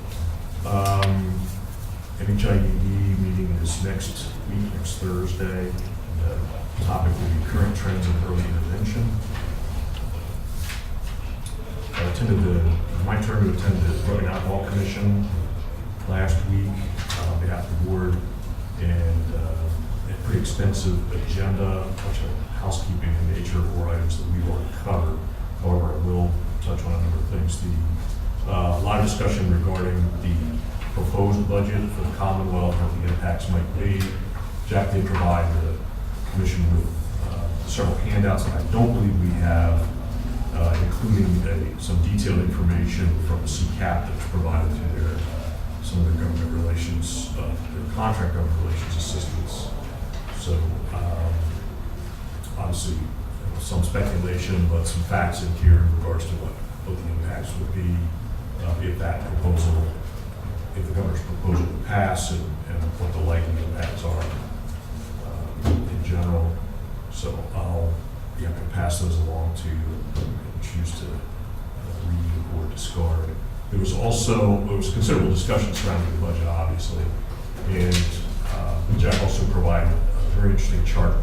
MHIED meeting is next week, next Thursday. The topic will be current trends in early intervention. I attended my turn to attend the Drug and Alcohol Commission last week on behalf of the board, and a pretty extensive agenda, a bunch of housekeeping in nature or items that we've already covered. However, I will touch on a number of things. A lot of discussion regarding the proposed budget for the Commonwealth, what the impacts might be. Jack did provide the commission with several handouts that I don't believe we have, including some detailed information from the CCAP that's provided to some of their government relations, their contract government relations assistance. So obviously some speculation, but some facts in here in regards to what the impacts would be if that proposal, if the governor's proposal would pass, and what the likely impacts are in general. So I'll be happy to pass those along to you and choose to read or discard. There was considerable discussion surrounding the budget, obviously, and Jack also provided a very interesting chart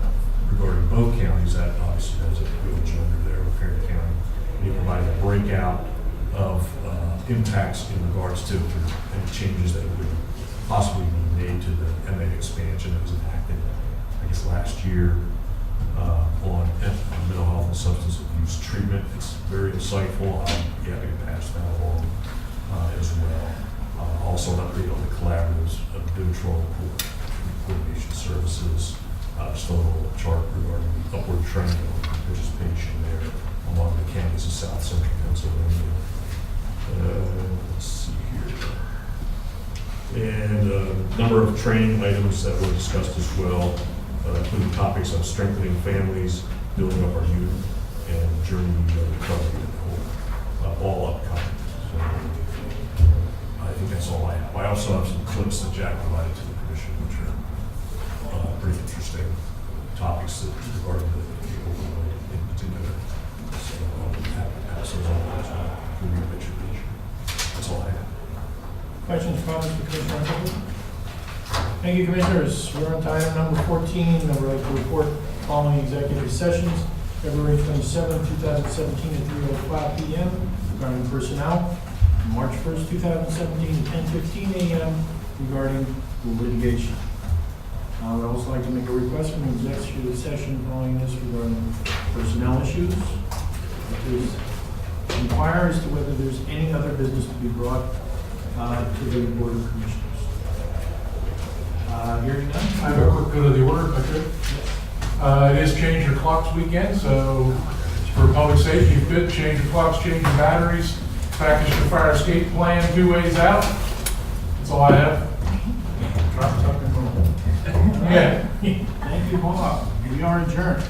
regarding both counties. That obviously has a good agenda there with Perry County. And he provided a breakout of impacts in regards to if there are any changes that would possibly be made to the MA expansion that was enacted, I guess, last year on mental health and substance abuse treatment. It's very insightful. I'll be happy to pass that along as well. Also, an update on the collaboratives of control coordination services. Just a little chart regarding the upward trend of participation there among the counties of South Central Pennsylvania. Let's see here. And a number of training items that were discussed as well, including topics of strengthening families, building up our youth, and journey of recovery and hope, all upcoming. So I think that's all I have. I also have some clips that Jack provided to the commission, which are pretty interesting topics that regarding the opioid in particular. So I'll be happy to pass those on as well. That's all I have. Questions, comments for Commissioner Arnold? Thank you, Commissioners. We're on to item number 14, the right to report following executive sessions, February 27, 2017 at 3:05 p.m. regarding personnel, March 1st, 2017 at 10:15 a.m. regarding the litigation. I would also like to make a request from the executive session following this regarding personnel issues. Inquire as to whether there's any other business to be brought to the Board of Commissioners. Hearing none. I have a quick go to the order, if I could. It is Change Your Clocks weekend, so for public safety, you could change your clocks, change your batteries, package the fire escape plan 2 ways out. That's all I have. Drop, tuck, and roll. Yeah. Thank you, Bob. We are adjourned.